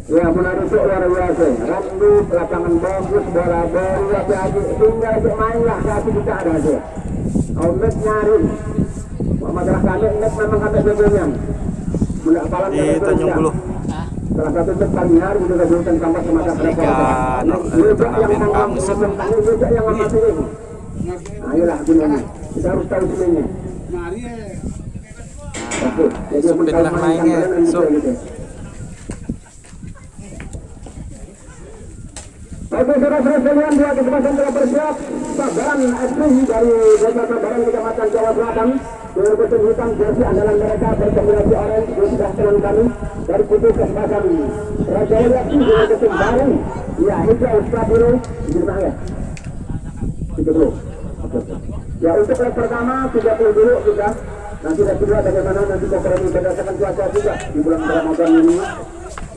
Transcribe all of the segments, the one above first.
Ya, menarusuk luar biasa. Randu, lapangan bagus, bola bola jadi tinggal si main lah, tapi kita ada aja. Omet nyari. Masalah kami, net memang kami sebelumnya. Di Tanjung Buluh. Salah satu pagi hari kita gabungkan kampas semasa turnamen pramusim. Ayolah gunanya. Kita harus tahu semuanya. Sepeda mainnya, so. Oke, saudara-saudara sekalian, dua kesempatan telah bersiap. Sabaran asli dari Desa Sabaran Kecamatan Jawa Selatan berkumpul hitam jersey andalan mereka berkombinasi orange di sebelah kanan kami dari putih kesempatan Raja Wali dengan ketum baru. Ya, hijau Stabilo di mana ya? 30. Ya, untuk leg pertama 30 dulu sudah. Nanti leg kedua bagaimana nanti kompromi berdasarkan cuaca juga di bulan Ramadan ini.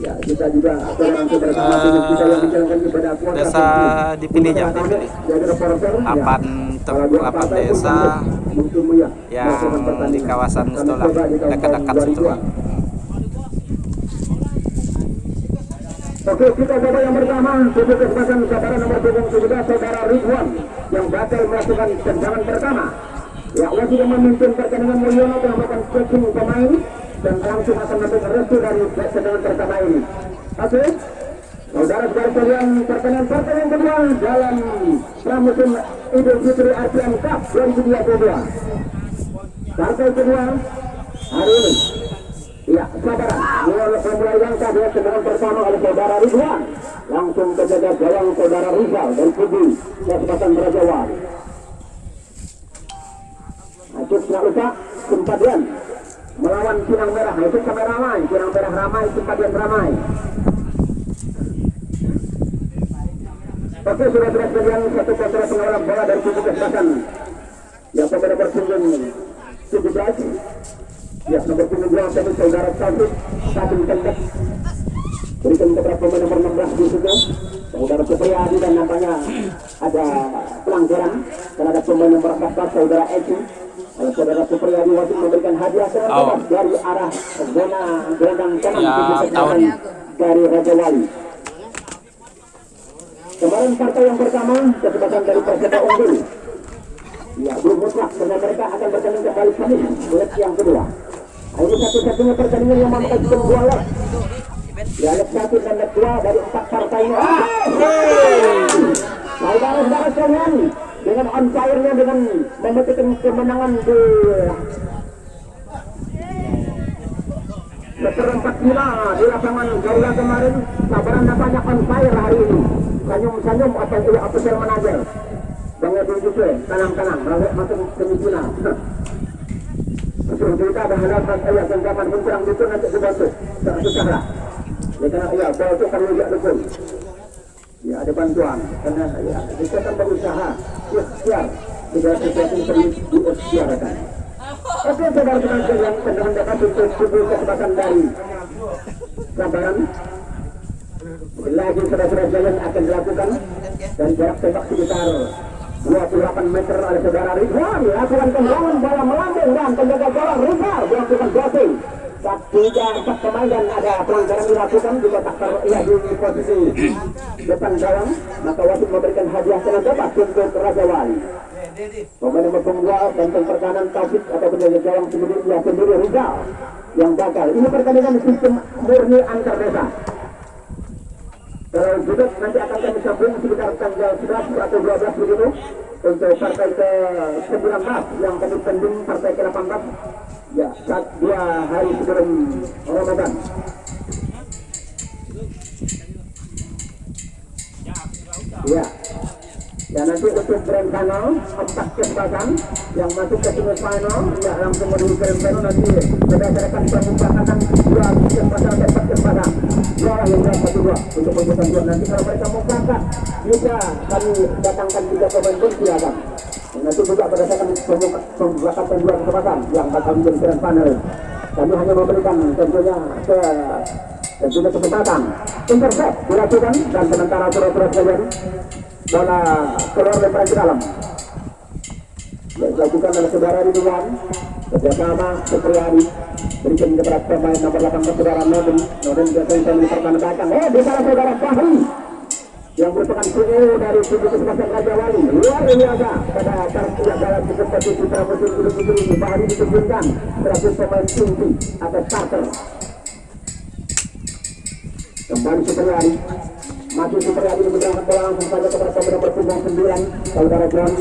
Ya, kita juga nanti bersama dengan kita yang menjalankan ibadah puasa. Desa dipilih jam dipilih. 8 desa yang di kawasan Stola dekat-dekat situ. Oke, kita coba yang pertama, tujuh kesempatan saudara nomor 17 saudara Ridwan yang batal melakukan tendangan pertama. Ya, Allah sudah memimpin pertandingan Mulyono yang melakukan coaching pemain dan langsung akan memberikan restu dari tendangan pertama ini. Oke, saudara-saudara sekalian, pertandingan kedua dalam pramusim Idul Fitri ASEAN Cup 2022. Partai kedua hari ini. Ya, Sabaran mulai langkah dengan tendangan pertama oleh saudara Ridwan, langsung terjaga gawang saudara Rizal dari kubu kesempatan Raja Wali. Acuk tidak lupa Simpadian melawan Pinang Merah, itu sampai ramai, Pinang Merah ramai, Simpadian ramai. Oke, sudah sekalian, satu kontra pengawal bola dari kubu kesempatan yang pemain berpunggung 17. Ya, nomor 17 dari saudara Taufik Sadim Kendek berikan kepada pemain nomor 16 di situ saudara Supriyadi, dan nampaknya ada pelanggaran terhadap pemain nomor 14 saudara Eci. Saudara Supriyadi wajib memberikan hadiah dari arah zona gelandang kanan ya, dari Raja Wali. Kemarin partai yang pertama kesempatan dari Persita unggul. Ya, belum mutlak karena mereka akan bertanding kembali kami leg yang kedua. Ini satu-satunya pertandingan yang memakan dua leg. Ya, leg 1 dan leg 2 dari 4 partai ini. Saudara-saudara sekalian, dengan on fire-nya, dengan memetikkan kemenangan di seperempat final di lapangan Garuda kemarin, Sabaran nampaknya on fire hari ini. Senyum-senyum official manager Bang Edu Juswe, tenang-tenang, masuk semifinal. Sebelum kita ada hadapan genggaman kurang dukung nanti dibantu, susah lah. Ya, karena bola itu kan tidak dukung. Ya, ada bantuan, karena ya, kita kan berusaha ikhtiar, tidak sesuatu yang diikhtiarkan. Oke, saudara-saudara yang tendangan dapat untuk tubuh kesempatan dari Sabaran. Lagi saudara-saudara jalan akan dilakukan dan jarak tembak sekitar 28 meter oleh saudara Ridwan. Lakukan tendangan bola melambung dan penjaga gawang Rizal melakukan crossing. Tiga empat pemain dan ada pelanggaran dilakukan juga tak di posisi depan gawang, maka wasit memberikan hadiah senang bebas untuk Raja Wali. Pemain nomor 2 benteng pertahanan Taufik atau penjaga gawang sendiri Rizal. yang gagal. Ini pertandingan sistem murni antar desa. Kalau juga nanti akan kami sambung sekitar tanggal 11 atau 12 begitu untuk partai ke-19 yang kami pending partai ke-18 ya saat 2 hari sebelum Ramadan. Ya. Dan nanti untuk grand final 4 kesempatan yang masuk ke semifinal ya langsung menuju grand final nanti berdasarkan pemufakatan 2 kesempatan atau 4 kesempatan. Dua lah yang dapat 2 untuk pembukaan 2. Nanti kalau mereka mufakat bisa kami datangkan 3 pemain pun silakan. Nanti juga berdasarkan pemufakatan 2 kesempatan yang bakal menjadi grand final. Kami hanya memberikan tentunya kesempatan intercept dilakukan dan sementara pura-pura sekalian bola keluar lemparan ke dalam dilakukan oleh saudara Ridwan kerjasama Supriyadi berikan kepada pemain nomor 18 saudara Noden biasanya melibatkan belakang di sana saudara Fahri yang merupakan CEO dari Tubuh Kesempatan Raja Wali luar biasa pada kartu dalam kompetisi pramusim dulu ini Fahri ditunjukkan sebagai pemain kunci atau starter. Kembali Supriyadi masih Supriyadi menyerangkan bola langsung saja kepada pemain nomor 9 saudara John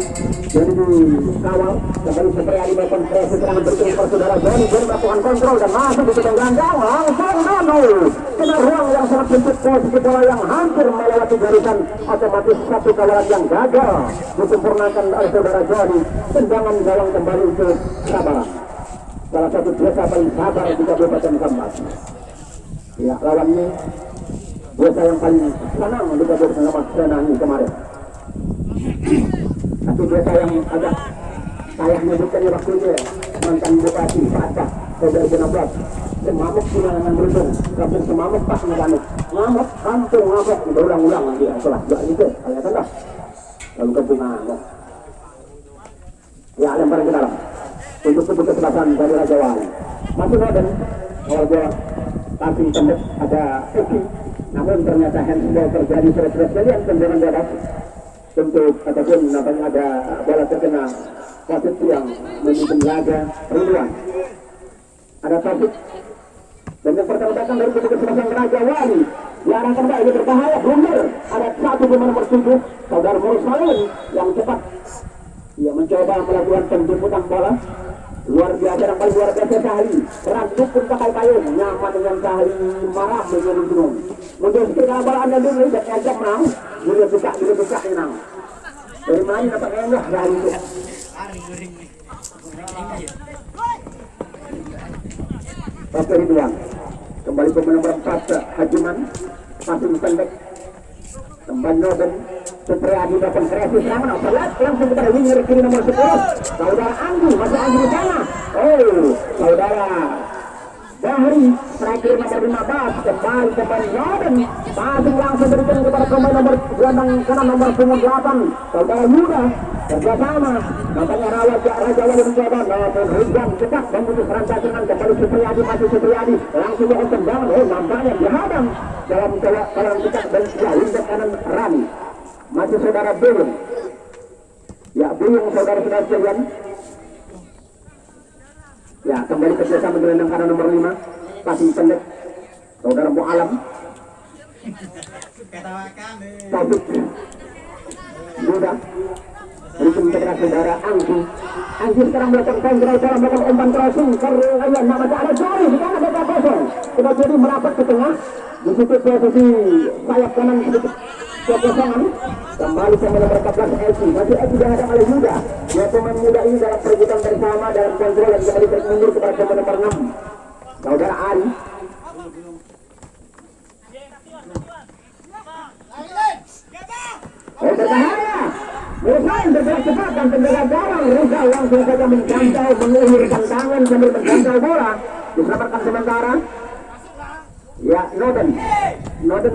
jadi dikawal kembali Supriyadi melakukan kreasi serangan berikutnya kepada saudara John melakukan kontrol dan masuk di bidang gandang langsung Nono kena ruang yang sangat sempit posisi bola yang hampir melewati garisan otomatis satu kawalan yang gagal disempurnakan oleh saudara John tendangan gawang kembali ke Sabaran salah satu desa paling sabar di Kabupaten Kambas ya lawannya desa yang paling senang di Kabupaten Kambas Senangi kemarin tapi desa yang agak saya menyebutkannya waktu itu mantan bupati Pak Acah tahun 2016 semamuk dengan beruntung kampung semamuk pas ngamuk ngamuk kampung ngamuk berulang-ulang lagi setelah juga itu kelihatan dah lalu kampung ngamuk ya lemparan ke dalam untuk kesempatan dari Raja Wali masih Noden awal bola tapi pendek ada Eki namun ternyata handball terjadi surat-surat sekalian tendangan bebas untuk ataupun namanya ada bola terkena wasit yang memimpin laga Ridwan ada Taufik dan yang pertama datang dari kesempatan Raja Wali diarahkan baik ini berbahaya blunder ada satu pemain nomor 7 saudara Mursalin yang cepat ia mencoba melakukan penjemputan bola luar biasa dan paling luar biasa Sahli rambut pun pakai payung nyaman dengan Sahli marah dengan gunung mungkin sekitar bola anda dulu dan ajak menang dia buka menang dari mana dapat enggak Sahli itu Oke Ridwan kembali pemain nomor 4 Hajiman passing pendek kembali Noden Supriyadi dapat kreasi serangan langsung kepada winger kiri nomor 10 saudara Anggi masih Anggi di sana saudara Bahri terakhir nomor 15 kembali kembali Noden passing langsung berikan kepada pemain nomor gelandang kanan nomor 8 saudara Yuda kerjasama nampaknya Raja Wali mencoba namun Ridwan cepat memutus rantai serangan kembali Supriyadi masih Supriyadi langsung melakukan tendangan nampaknya dihadang dalam kalangan kita dan wingback kanan Rani masih saudara Buyung ya Buyung saudara-saudara sekalian ya kembali kerjasama gelandang kanan nomor 5 passing pendek saudara Mu'alam Taufik Yuda berikut kepada saudara Anggi sekarang melakukan kontrol dalam melakukan umpan crossing karena nama ada Jori di sana ada kosong sudah jadi merapat ke tengah di situ posisi sayap kanan sedikit kekosongan kembali pemain nomor 14 Eki masih Eki dihadang oleh Yuda ya pemain muda ini dalam perebutan bersama dalam kontrol dan kembali tarik mundur kepada pemain nomor 6 saudara Ari berbahaya Rusain bergerak cepat dan penjaga gawang Rusa langsung saja menjangkau mengulurkan tangan sambil menjangkau bola diselamatkan sementara ya Noden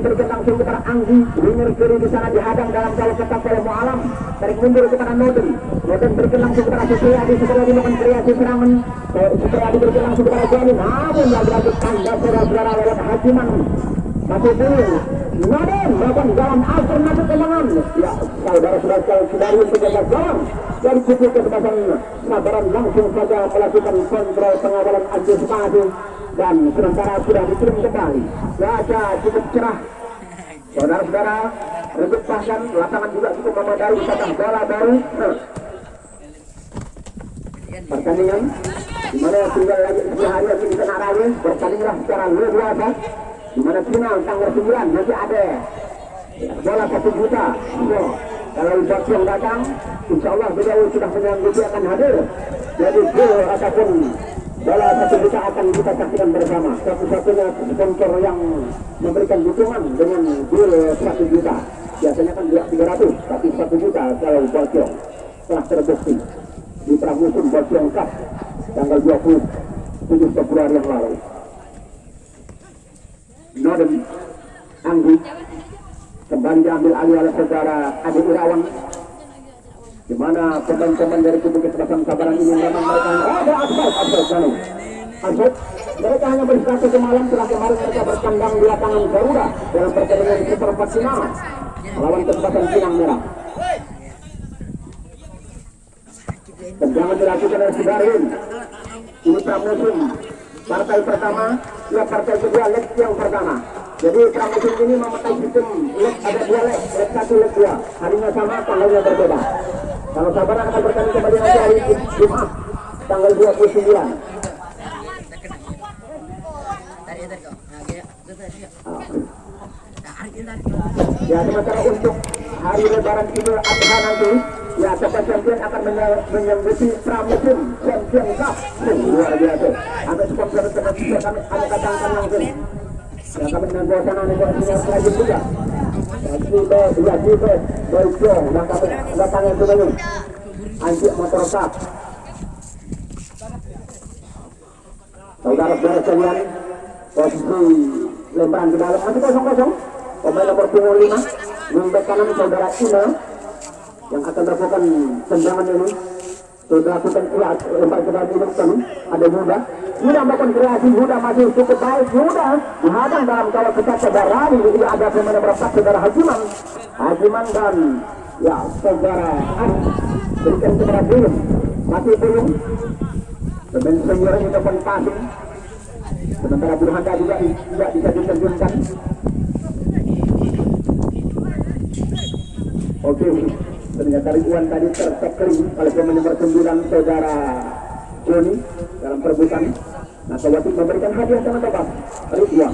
berikan langsung kepada Anggi winger kiri di sana dihadang dalam jalur ketat oleh Mu'alam tarik mundur kepada Noden berikan langsung kepada Supriyadi setelah dilakukan kreasi serangan Supriyadi berikan langsung kepada Joni namun lagi-lagi tanda saudara-saudara lewat Hajiman masih dulu Noden melakukan jalan alternatif kemenangan ya saudara-saudara Sudari untuk jaga gawang dari kupu kesempatan Sabaran langsung saja melakukan kontrol pengawalan antisipasi dan sementara sudah dikirim kembali. Cuaca cukup cerah, saudara-saudara. Rebut bahkan lapangan juga cukup memadai, datang bola baru. Pertandingan di mana tinggal lagi 10 hari lagi di tanah rawa, bertandinglah secara luar biasa. Di mana final tanggal 9 nanti ada bola 1 juta. So, kalau Bocong datang, insya Allah beliau sudah menyanggupi akan hadir. Jadi gol ataupun bola 1 juta akan kita saksikan bersama. Satu-satunya sponsor yang memberikan dukungan dengan gol 1 juta. Biasanya kan 300, tapi 1 juta kalau Bocong telah terbukti di pramusim Bocong Cup tanggal 27 Februari yang lalu. Nodem Anggi kembali diambil alih oleh saudara Adi Irawan, di mana pemain-pemain dari kubu Kesebelasan Sabaran ini memang mereka Asal mereka hanya beristirahat semalam setelah kemarin mereka berkandang di lapangan Garuda dalam pertandingan seperempat final melawan Kesebelasan Pinang Merah. Tendangan dilakukan oleh Sudarin. Ini pramusim partai pertama, ya partai kedua leg yang pertama. Jadi pramusim ini memakai sistem leg, ada 2 leg, leg 1, leg 2. Harinya sama, tanggalnya berbeda. Kalau Sabaran akan bertanding kembali nanti hari Jumat tanggal 29. Ya, sementara untuk hari Lebaran Idul Adha nanti, ya Tokoh Champion akan menyambut pramusim Champion Cup. Luar biasa. Sampai sponsor bisa kami katakan langsung. Ya, kami dengan suasana negosiasinya lagi juga. Jibe, Boyko, yang kami datangnya juga nih. Anjik Motor Cup. Saudara-saudara sekalian, posisi lemparan ke dalam masih kosong. Pemain nomor punggung 5, wingback kanan saudara Ina yang akan melakukan tendangan ini. Sudah lakukan lempar ke dalam ini kami. Ada Yuda. Yuda melakukan kreasi, Yuda masih cukup baik. Yuda dihadang dalam kawal ketat saudara. Ini ada pemain nomor 4 saudara Hajiman dan ya saudara berikan kepada Belum. Masih Belum. Pemain senior ini dapat passing. Sementara Burhanda juga tidak bisa diterjunkan. Oke, ternyata Ridwan tadi tertackling oleh pemain nomor 9 saudara Joni dalam perebutan. Nah, Wasit memberikan hadiah sama Tobas Ridwan.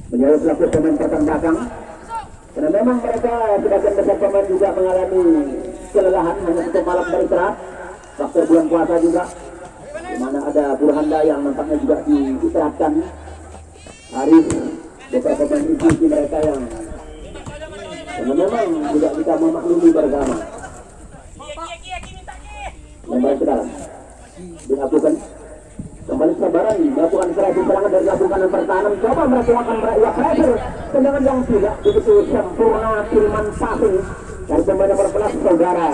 Menjawab pelaku pemain pertama belakang. Karena memang mereka sebagian besar pemain juga mengalami kelelahan hanya 1 malam beristirahat. Faktor bulan puasa juga, di mana ada Burhanda yang nampaknya juga diistirahatkan. Hari beberapa pemain inti mereka yang memang tidak bisa memaklumi bersama. Lempar ke dalam dilakukan kembali Sabaran melakukan kreasi serangan dari lakukan dan pertahanan, coba melakukan ya pressure, tendangan yang tidak begitu sempurna, kiriman passing dari pemain nomor 11 saudara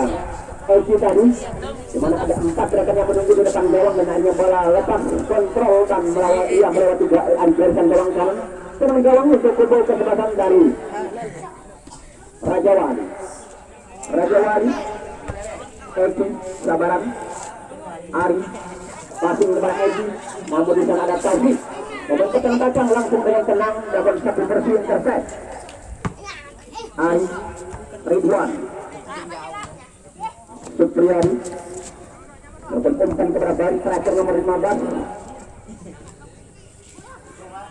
Eki tadi, di mana ada 4 rekan yang menunggu di depan gawang dan akhirnya bola lepas kontrol dan melewati garisan gawang kanan. Teman gawangnya cukup kesempatan dari Rajawali, Eki, Sabaran, Ari, passing kepada Eki, namun di sana ada Taufik. Membentukkan kacang langsung dengan tenang dapat 1 bersih intercept. Ari, Ridwan, Supriyadi membentukkan kepada Bari terakhir nomor 15.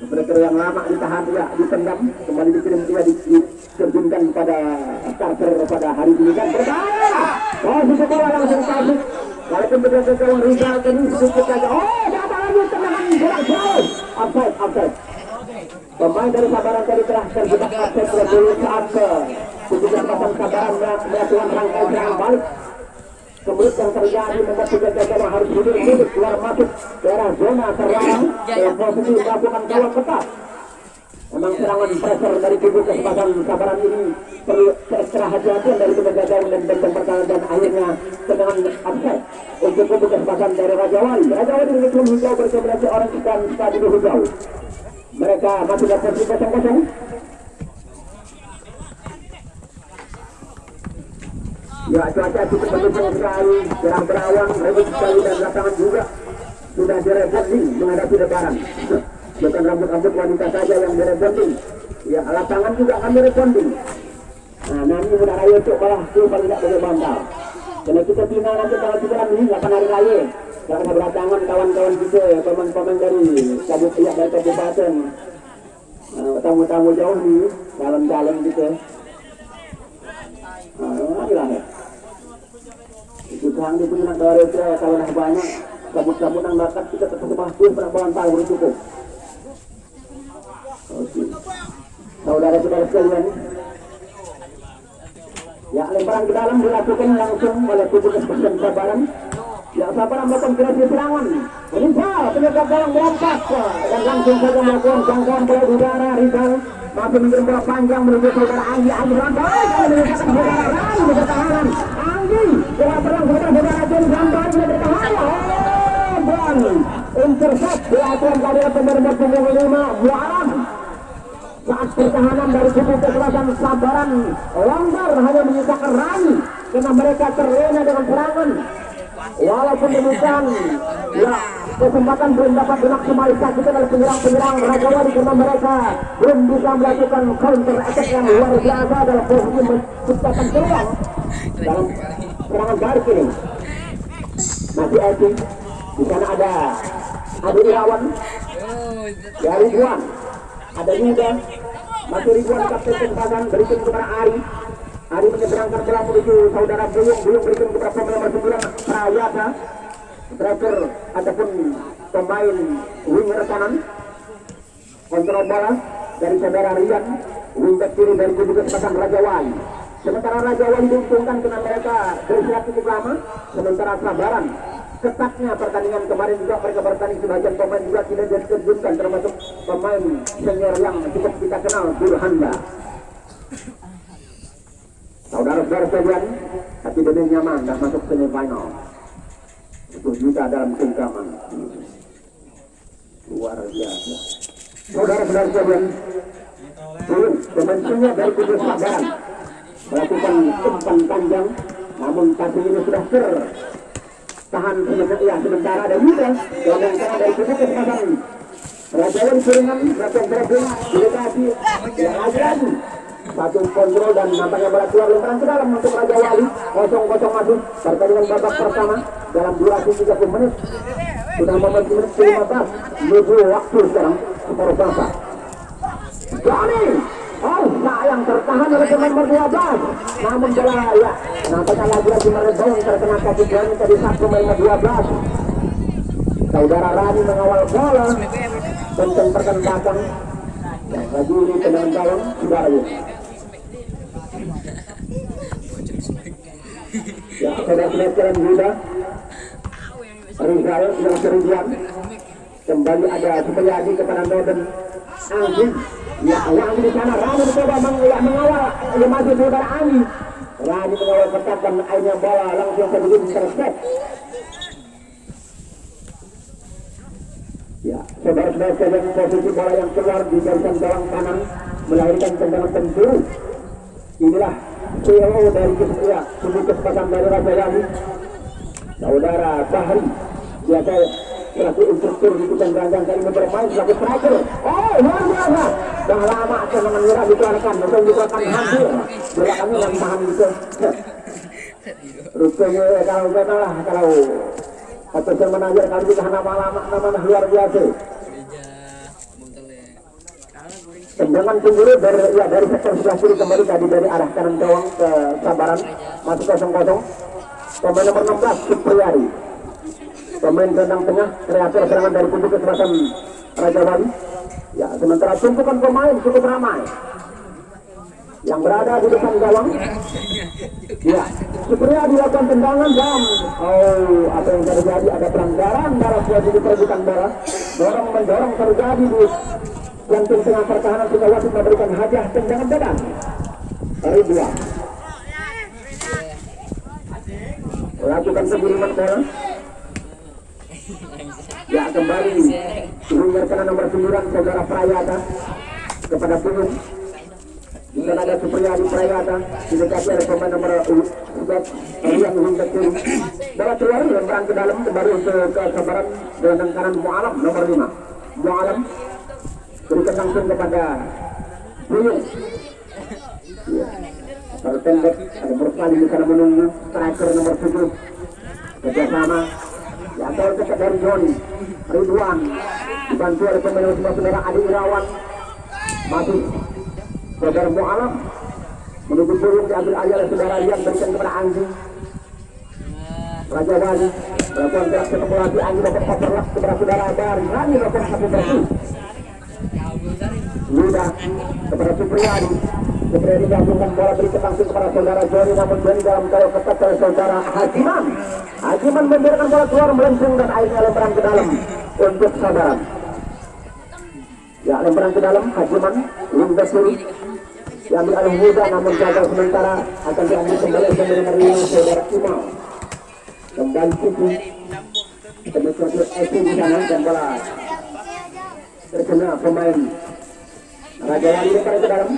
Striker yang lama ditahan ya, ditendam, kembali dikirim dia diterjunkan pada starter pada hari ini kan berbahaya. Posisi bola langsung Taufik. Walaupun berada ke gawang Rizal tadi sedikit saja. Oh, dapat lagi tendangan bola jauh. Offside. Pemain dari Sabaran tadi telah terjebak offside terlebih saat ke 17 pasang Sabaran melakukan rangkaian serangan balik. Kemudian yang terjadi membuat penjaga harus mundur keluar masuk daerah zona terlarang dalam posisi melakukan gawang ketat. Memang serangan pressure dari kubu Kesebelasan Sabaran ini perlu ekstra hati-hatian dari penjaga gawang dan benteng pertahanan, dan akhirnya tendangan offside untuk kubu Kesebelasan dari Rajawali. Rajawali ini belum hijau berkombinasi orang dan stadion hijau. Mereka masih dapat posisi 0-0. Ya, cuaca cukup mendukung sekali, cerah berawan, rebut sekali, dan lapangan juga sudah direbonding menghadapi lebaran. Bukan rambut-rambut wanita saja yang direbonding, ya lapangan juga akan direbonding. Nah, nanti udah raya cok balah tuh paling tidak boleh bantal. Kalau kita tina nanti kalau kita ini 8 hari raya, karena berdatangan kawan-kawan kita, pemain-pemain dari kabupaten, tamu-tamu jauh nih, calon-calon gitu. Inilah ya. Itu sang di punya negara itu kalau nak banyak, kabut-kabut yang bakat kita tetap pasti penambahan tahu cukup. Saudara-saudara sekalian, ya lemparan ke dalam dilakukan langsung oleh tubuh kesempatan Sabaran. Ya Sabaran melakukan kreasi serangan, menimpa penyekat dalam melompat dan langsung saja melakukan jangkauan bola udara. Rizal masih mengirim bola panjang menuju saudara Anggi. Anggi berantai kalau menyesatkan saudara Rani di pertahanan. Anggi bola terang saudara Joni Zambar di pertahanan. Oh, ball intercept dilakukan dari pemain nomor 5 Muaram. Saat pertahanan dari kubu kekerasan Sabaran longgar hanya menyisakan Rani karena mereka terlena dengan serangan. Walaupun demikian, ya kesempatan belum dapat dimaksimalisasikan oleh penyerang-penyerang Raja Wali karena mereka belum bisa melakukan counter attack yang luar biasa dalam posisi menciptakan peluang dalam serangan balik ini. Masih Eki, di sana ada Adi Irawan, ya Ridwan, ada juga masih Ridwan kapten kempasan berikan kepada Ari. Ari menyeberangkan bola menuju saudara Buyung berikan kepada pemain nomor 9 Prayata, striker ataupun pemain winger kanan. Kontrol bola dari saudara Rian, wingback kiri dari kubu kesempatan Raja Wali. Sementara Raja Wali diuntungkan karena mereka beristirahat cukup lama, sementara Sabaran ketatnya pertandingan kemarin juga mereka bertanding sebagian pemain juga tidak diterjunkan termasuk pemain senior yang cukup kita kenal Burhanda. Saudara-saudara sekalian, hati demi nyaman dan masuk semifinal. Itu juga dalam genggaman luar biasa. Saudara-saudara sekalian, pemain senior dari kubu Sabaran melakukan umpan panjang, namun kali ini sudah tahan sementara dan juga yang kalah dari kubu kesempatan Raja Wali Suringan melakukan problem direkasi yang lagi satu kontrol dan nampaknya bola keluar lemparan ke dalam untuk Raja Wali. 0-0 masuk pertandingan babak pertama dalam durasi 30 menit sudah memasuki menit 15 menuju waktu sekarang separuh bangsa. Johnny sayang tertahan oleh pemain nomor 12, namun bola ya nampaknya lagi-lagi meredong terkena kaki Johnny tadi saat pemain nomor 12. Saudara Rani mengawal bola tentang perkan belakang lagi ini tendangan gawang saudara ya saudara sekalian juga Rizal yang Ridwan kembali ada Supayadi kepada Northern Anggi. Ya, Anggi di sana Rani mencoba mengawal ya masih saudara Anggi. Rani mengawal ketat dan akhirnya bola langsung terjun terset. Ya, saudara-saudara sekalian posisi bola yang keluar di garisan gawang kanan melahirkan tendangan penjuru. Inilah CEO dari kubu kesempatan dari Raja Wali, saudara Bahri. Biasa selaku instruktur di Kutan Ganggang kali bermain selaku striker. Oh, luar biasa. Dah lama serangan menyerang dikeluarkan, betul dikeluarkan hampir. Bola kami yang tahan gitu. Rupanya kalau betul lah kalau Official manajer kali ini nama luar biasa. Tendangan penjuru dari sektor sebelah kiri kembali tadi dari arah kanan gawang ke Sabaran masuk 0-0. Pemain nomor 16 Supriyadi. Pemain tendang tengah kreator serangan dari kubu kesempatan Raja Wali. Ya, sementara tumpukan pemain cukup ramai yang berada di depan gawang. Ya, Supriyadi dilakukan tendangan dan apa yang terjadi, ada pelanggaran dalam posisi perebutan bola. Dorong mendorong terjadi di jantung tengah pertahanan sehingga wasit memberikan hadiah tendangan badan. Ridwan melakukan pengiriman bola. Ya, kembali winger kanan nomor 9 saudara Prayata kepada Puyung. Di sana ada Supriyadi Prayata, didekati oleh pemain nomor 11 Rian Hingga kiri. Bola keluar lembaran ke dalam kembali untuk kesabaran gelandang kanan Mu'alam nomor 5. Mu'alam berikan langsung kepada Buyung. Ya. Kalau pendek ada Mursalin di sana menunggu striker nomor 7 kerjasama ya atau cepat dari Joni Ridwan dibantu oleh pemain nomor 9 saudara Adi Irawan, masih saudara Mu'alam menuju Buyung diambil alih oleh saudara Rian, berikan kepada Anggi Raja Wali melakukan gerak sepak bola di Anggi dapat overlap kepada saudara Dari Rani melakukan satu bersih Luda kepada Supriyadi. Supriyadi gabungkan bola berikan langsung kepada saudara Joni, namun Joni dalam kawal ketat oleh saudara Hajiman. Hajiman membiarkan bola keluar melenceng dan akhirnya lemparan ke dalam untuk saudara. Ya, lemparan ke dalam Hajiman lintas kiri diambil oleh Muda, namun gagal sementara, akan diambil kembali oleh saudara Imam. Kembali Cici kemudian Eki di sana dan bola terkena pemain Raja Wali lemparan ke dalam.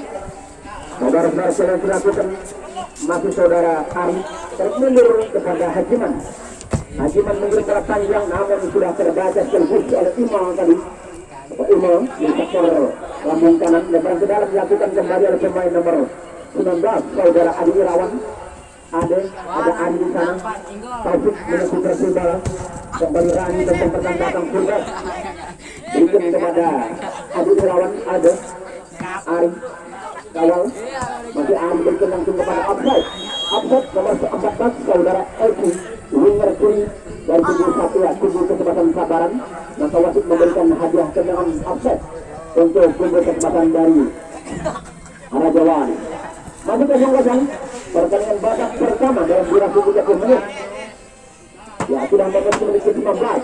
Saudara-saudara yang dilakukan masih saudara Ari termundur kepada Hajiman. Hajiman mengirim bola panjang namun sudah terbaca sekaligus oleh Imam tadi. Imam di sektor lambung kanan lemparan ke dalam dilakukan kembali oleh pemain nomor 19 saudara Adi Irawan. Ada Adi di sana. Taufik meneku tersimbal kembali Rani dan tempat datang Fulbert berikan kepada Adi Irawan. Ada Ari kawal masih Ari berikan langsung kepada offside nomor 14 saudara Eki winger kiri dari kubu 1 ya, kubu kesempatan sabaran. Maka wasit memberikan hadiah tendangan offside untuk kubu kesempatan dari Raja Wali. Masih kosong-kosong pertandingan babak pertama dalam durasi 30 menit. Ya, sudah memasuki menit ke-15.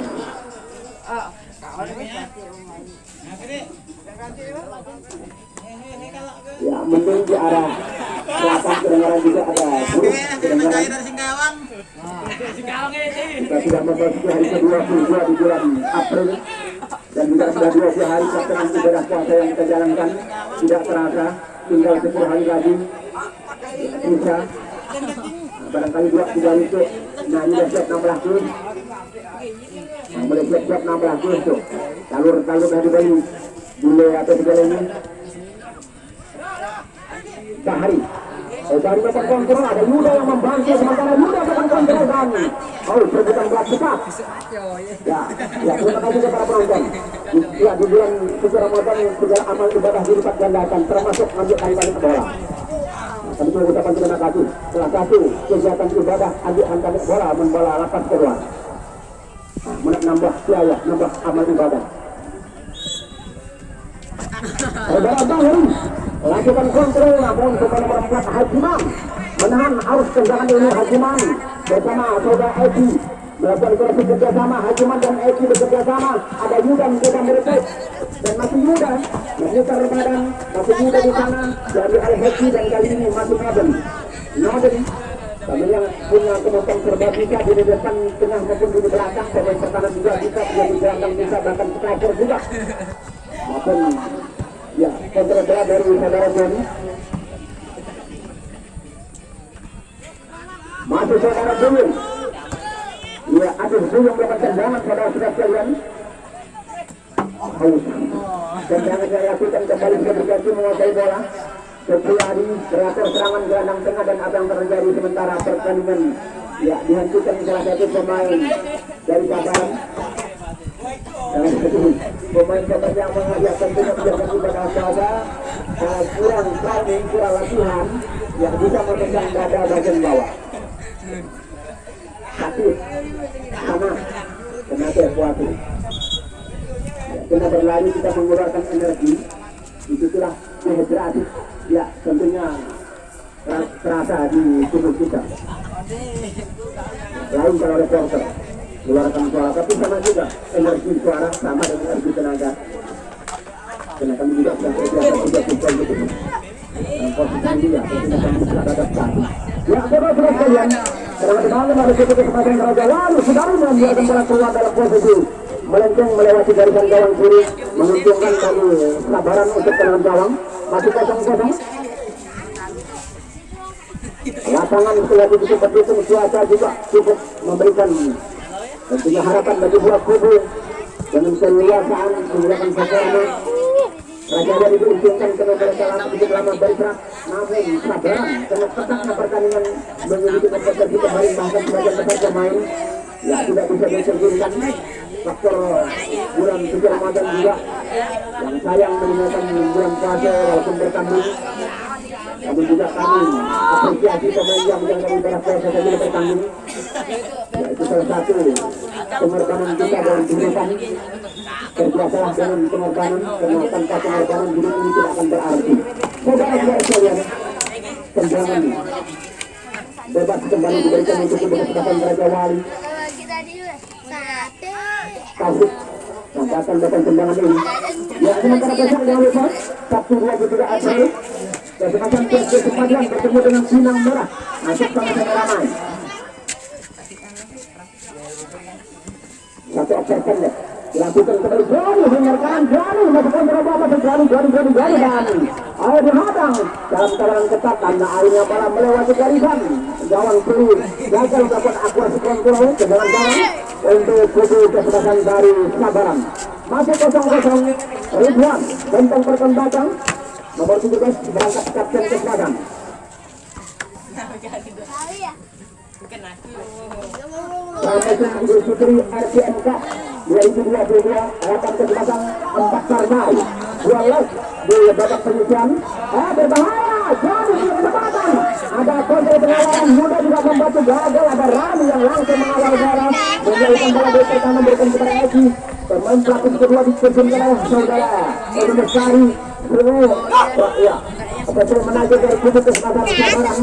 Ya, mungkin di arah selatan kedengaran juga ada buruk kedengaran. Kita sudah memasuki hari ke-22 di bulan April dan juga sudah 20 hari pelaksanaan ibadah puasa yang kita jalankan. Tidak terasa tinggal 10 hari lagi bisa barangkali 2-3 itu. Nah, ini sudah siap 16 Jun. Mulai siap 16 Jun tuh talur-talur dari bayi dulu atau segala ini Bahari. Bahari dapat kontrol, ada Yuda yang membantu, sementara Yuda dapat kontrol dan perbuatan berat cepat. Ya, terima kasih kepada penonton. Ya, di bulan suci Ramadan segala amal ibadah dilipat gandakan, termasuk ambil kali balik bola. Kami juga ucapan terima kasih. Salah satu kegiatan ibadah ambil balik bola, membola lapas keluar. Menambah biaya, nambah amal ibadah. Saudara Bahari lakukan kontrol, namun kepada nomor 4 Hajiman menahan arus tendangan ini. Hajiman bersama saudara Eki melakukan koreksi kerjasama. Hajiman dan Eki bekerjasama. Ada Yuda mencoba merebut dan masih Yuda memutar badan, masih Yuda di sana dari Al-Heki dan kali ini masih Noden kami yang punya kemampuan serba bisa di depan tengah maupun di belakang. Pemain pertahanan juga bisa, menjadi gelandang bisa, bahkan striker juga maupun ya kontrol bola dari saudara Joni. Masih saudara Buyung. Ya, aduh Buyung dapat tendangan saudara-saudara sekalian. Tendangan yang dilakukan kembali ke berganti menguasai bola. Supriyadi kreator serangan gelandang tengah dan apa yang terjadi sementara pertandingan ya dihentikan salah satu pemain dari Sabaran. Pemain-pemain yang mengajak tentunya menjaga ibadah puasa kurang training, kurang latihan yang bisa memegang dada bagian bawah. Sakit, panas, kena sesuatu. Kena berlari kita mengeluarkan energi, itu sudah dehidrasi. Ya, tentunya terasa di tubuh kita. Lain kalau reporter keluarkan suara, tapi sama juga energi suara sama dengan energi tenaga. Karena kami juga sedang berbiasa gitu. Dan posisi dia, tentunya kami sudah adaptasi. Ya, saudara-saudara sekalian, selamat malam ada satu kesempatan Raja Wali sudah membiarkan bola keluar dalam posisi melenceng melewati garisan gawang kiri, menguntungkan kami Sabaran untuk tendangan gawang. Masih 0-0. lapangan setelah begitu mendukung, cuaca juga cukup memberikan tentunya harapan bagi buah kubu dengan keleluasaan menggunakan sesuatu. Raja Wali diuntungkan karena mereka cukup lama bergerak, namun sabaran karena ketatnya pertandingan memiliki kompetisi kemarin bahkan sebagian besar pemain ya tidak bisa diterjunkan. Faktor bulan suci Ramadan juga yang sayang meninggalkan bulan puasa walaupun bertanding. Namun juga kami apresiasi pemain yang dari ibadah puasa saja bertanding. Ya, itu salah satu pengorbanan kita dalam kehidupan. Berkuasalah dengan pengorbanan, karena tanpa pengorbanan hidup ini tidak akan berarti. Saudara-saudara sekalian, tendangan bebas kembali diberikan untuk kesempatan Raja Wali. Taufik membatalkan datang tendangan ini. Ya, sementara pasang jangan lupa Sabtu 23 April kesempatan kesempatan bertemu dengan Sinang Merah masuk sama-sama ramai. Satu observan ya dilakukan kembali Jani hindarkan Jani masukkan berapa Jani dan air dihadang dalam keadaan ketat karena airnya malah melewati garisan gawang kiri gagal melakukan akurasi kontrol ke dalam gawang untuk kubu kesempatan dari Sabaran. Masih 0-0 Ridwan benteng perkembang nomor 17 berangkat kapten kesempatan. Ramaikan Idul Fitri RPMK 2022 harapan kesempatan 4 Sarnai 2 lot di babak penyisian. Berbahaya jadi kesempatan ada kontrol pengawalan mudah juga membantu gagal ada Rami yang langsung mengawal bola menjadikan bola dari pertama berikan kepada Eki pemain pelapis kedua diterjunkan oleh saudara Edi Mesari ya betul menajar dari kubu kesempatan Sabaran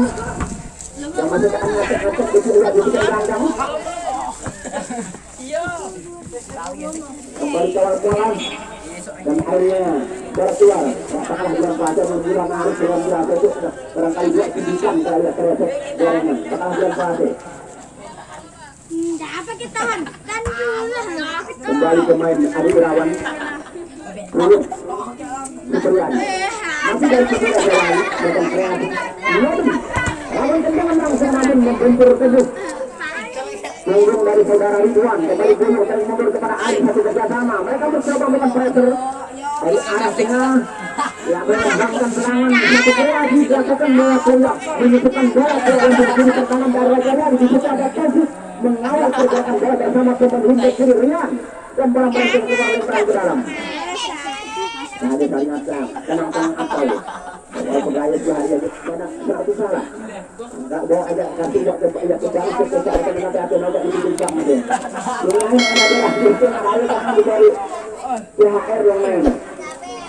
yang masih keangkat-angkat di sini di gandang kembali kawal-kawalan dan akhirnya berkeluar katakanlah bulan puasa bulan harus bulan puasa itu barangkali juga dibikin kali ya keresek gorengan katakanlah bulan puasa kembali pemain Adi Irawan Ruluk Supriyadi masih dari Supriyadi dengan kreatif namun tendangan langsung namun membentur tubuh punggung dari saudara Ridwan kembali bunuh dan mundur kepada Ali satu kerjasama mereka mencoba melakukan pressure dari arah tengah yang menembakkan serangan satu kreasi dilakukan bola menyusukan bola ke untuk kiri pertahanan dari Raja Wali di situ ada Kasih mengawal pergerakan bola bersama pemain Hindu kiri Rian dan bola berhasil keluar lempar ke dalam. Nah, dia ternyata tenang-tenang atau kalau pegawai sehari aja mana satu salah enggak bawa aja kasih buat ya kejalan ke cara dengan hati-hati di bincang dia ini adalah itu ada dari THR yang lain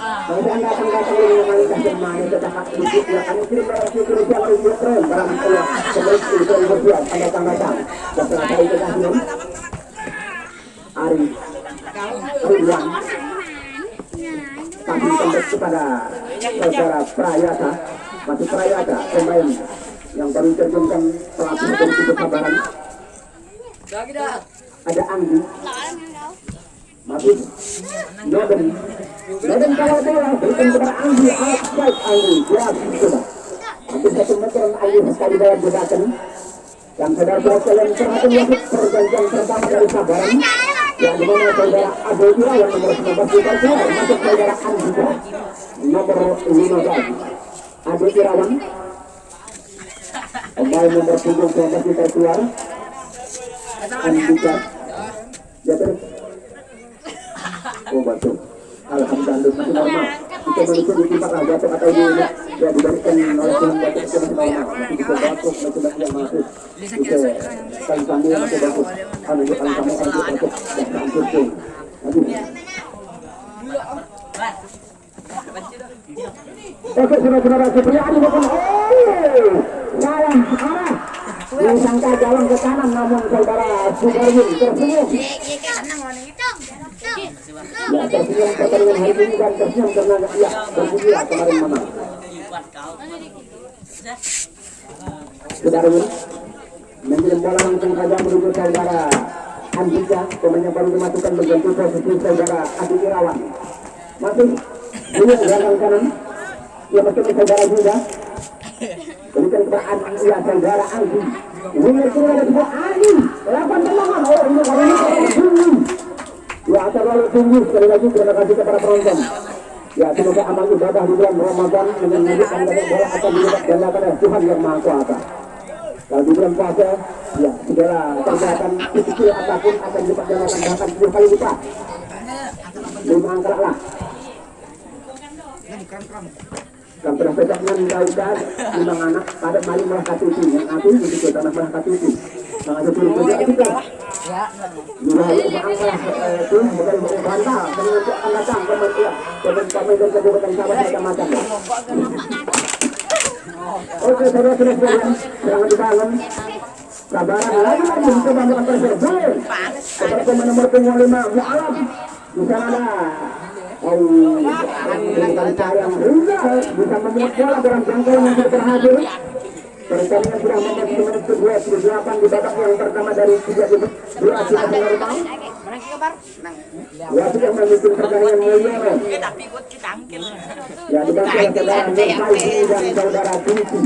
kalau anda akan datang dengan kualitas yang main tetap dikit ya kan ini berarti krusial untuk tren barang keluar seperti itu berjuang anda datang setelah saya itu kasih Ari Ridwan kami kembali kepada saudara Prayata masih Prayata pemain yang baru terjunkan pelatih dari kubu Sabaran ada Anggi masih Jordan kalau bola berikan kepada Anggi outside Anggi ya sudah hampir 1 meter Anggi sekali dalam jebakan dan saudara sekalian perhatian wasit perjanjian pertama dari Sabaran yang dimana saudara Abu Irawan nomor 19 keluar masuk saudara Andika nomor 15 Abu Irawan pemain nomor 7 keluar Andika ya terus oh betul alhamdulillah masih normal kita menuju di tempat jatuh atau di ya diberikan oleh Tuhan jatuh itu masih normal masih bisa batuk masih yang masuk bisa kali kami masih batuk kami batuk dan kucing oke saudara-saudara Supriyadi maupun salah arah disangka jalan ke kanan namun saudara Sudaryin tersenyum ya tersenyum pertandingan hari ini dan tersenyum karena ya bergembira kemarin menang Sudaryin mengirim bola langsung saja menuju saudara Andika pemain yang baru dimasukkan berganti posisi saudara Adi Irawan masih ini gandang kanan ya betul saudara juga berikan kepada ya saudara Aldi. Winger kiri ada sebuah Aldi. Lapan tendangan. Oh ini kali ini terlalu tinggi. Ya terlalu tinggi. Sekali lagi terima kasih kepada penonton. Ya semoga amal ibadah di bulan Ramadan dengan menunjukkan banyak bola akan dilihat dan akan oleh Tuhan yang Maha Kuasa. Kalau di bulan puasa, ya segala kegiatan kecil apapun akan dilipat gandakan bahkan 10 kali lipat. 5 angka lah. Yang pernah petaknya menjauhkan 5 anak pada maling malah katuti yang aku begitu tanah malah katuti sangat sulit juga kita dua angka itu bukan bantah dan untuk datang kementerian dari kabupaten Sabah macam-macam. Oke saudara-saudara jangan dibangun kabaran lagi kita bangun terserbu kepada pemain nomor 5 Mu'alam di sana ada yang bisa membuat bola dalam jangkauan yang berhasil. Pertandingan sudah memasuki menit ke-28 di babak yang pertama dari 3 durasi normal. Ya sudah memimpin pertandingan Mulyono. Ya dibantu oleh saudara Nurfaidi dan saudara Tuti.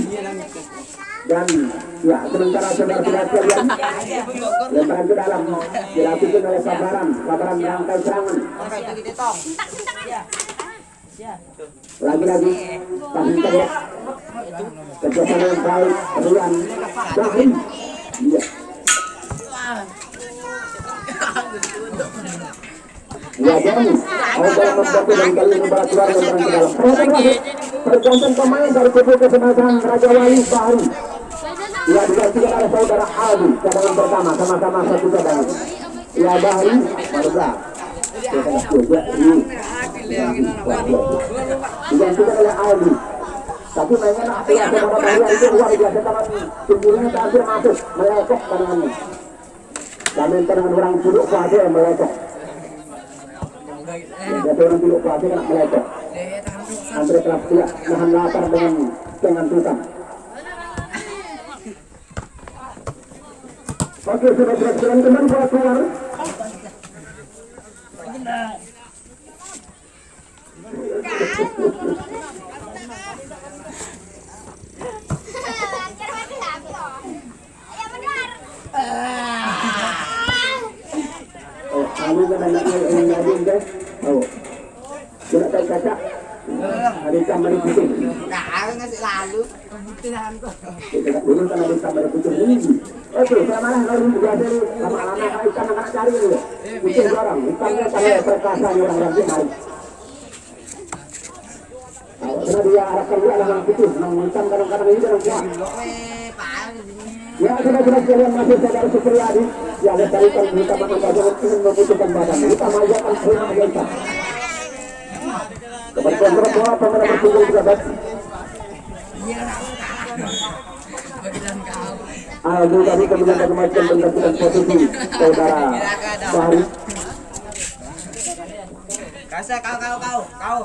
Dan ya sementara saudara sekalian lemparan ke dalam dilakukan oleh Sabaran merangkai serangan. Lagi-lagi passing pendek kerjasama yang baik Rian Bahri. Iya. Ya jadi Aubel membantu dan kali ini bola keluar dan ke dalam. Pergantian pemain dari kubu Kesebelasan Raja Wali Bahri. Ya digantikan oleh saudara Aldi cadangan pertama sama-sama satu cadangan. Ya Bahri Marza. Digantikan oleh Aldi. Tapi mainnya ya saudara Bahri itu luar biasa tangan tingginya terakhir masuk melecok tangannya. Kami dengan orang duduk kuasa melecok. Ya orang duduk kuasa kena melecok. Andre telah tidak nahan lapar dengan tutang. Oke, sudah berjalan kembali bola keluar. Oh, kamu kan anaknya yang ngajin deh. Oh, sudah tahu kaca. Ada kamar putih. Nah, ngasih lalu. Kita dulu kan ada kamar putih ini. Oke, saya malah lalu biasa sama anak-anak ikan anak cari dulu. Putih barang, ikannya kalau perkasanya orang yang hari. Karena dia arahkan dia orang putih, ikan kadang-kadang ini orang kuat. Ya sudah sekalian masih saudara Supriyadi. Ya lestarikan kita menambah ingin membutuhkan badan. Kita majakan terima biasa. Kepada bola pemenang bertunggu juga baik. Aldo tadi kemudian kemajuan mendapatkan posisi saudara Bahri. Kasih kau.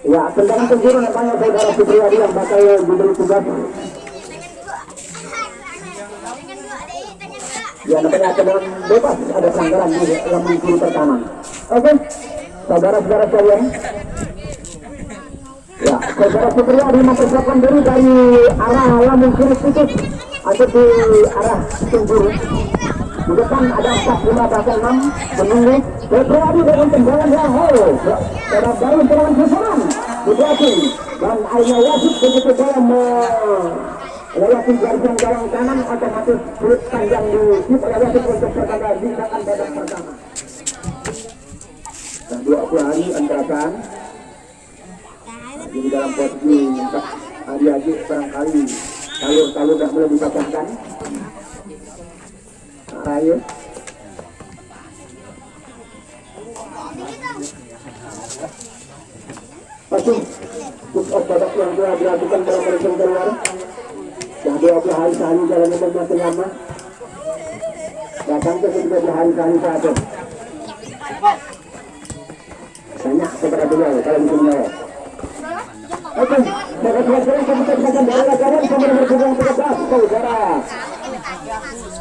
Ya, tendangan penjuru nampaknya saudara Supriyadi yang bakal diberi tugas. Ya, nampaknya tendangan bebas ada pelanggaran di dalam penjuru pertama. Oke, saudara-saudara sekalian. Ya, saudara Supriyadi mempersiapkan diri dari arah lambung kiri titik atau di arah penjuru. Di depan ada 4, 5, bahkan 6 menunggu. Supriyadi dengan tendangan yang saudara baru tendangan susulan di belakang dan akhirnya wasit begitu bola melewati garis gawang kanan otomatis sulit panjang di tip oleh wasit untuk pertanda tindakan babak pertama. Nah, 2 kali antarkan di dalam posisi Adi barangkali talur dah mulai dipatahkan. Raya masih push off babak yang telah dilakukan dalam mereka keluar. Dah 20 hari sehari jalan yang masih lama. Datang ke kedua hari sehari satu. Tanya kepada beliau kalau bisa menjawab. Oke, saudara-saudara kita akan berlakukan sambil berjuang 13 saudara.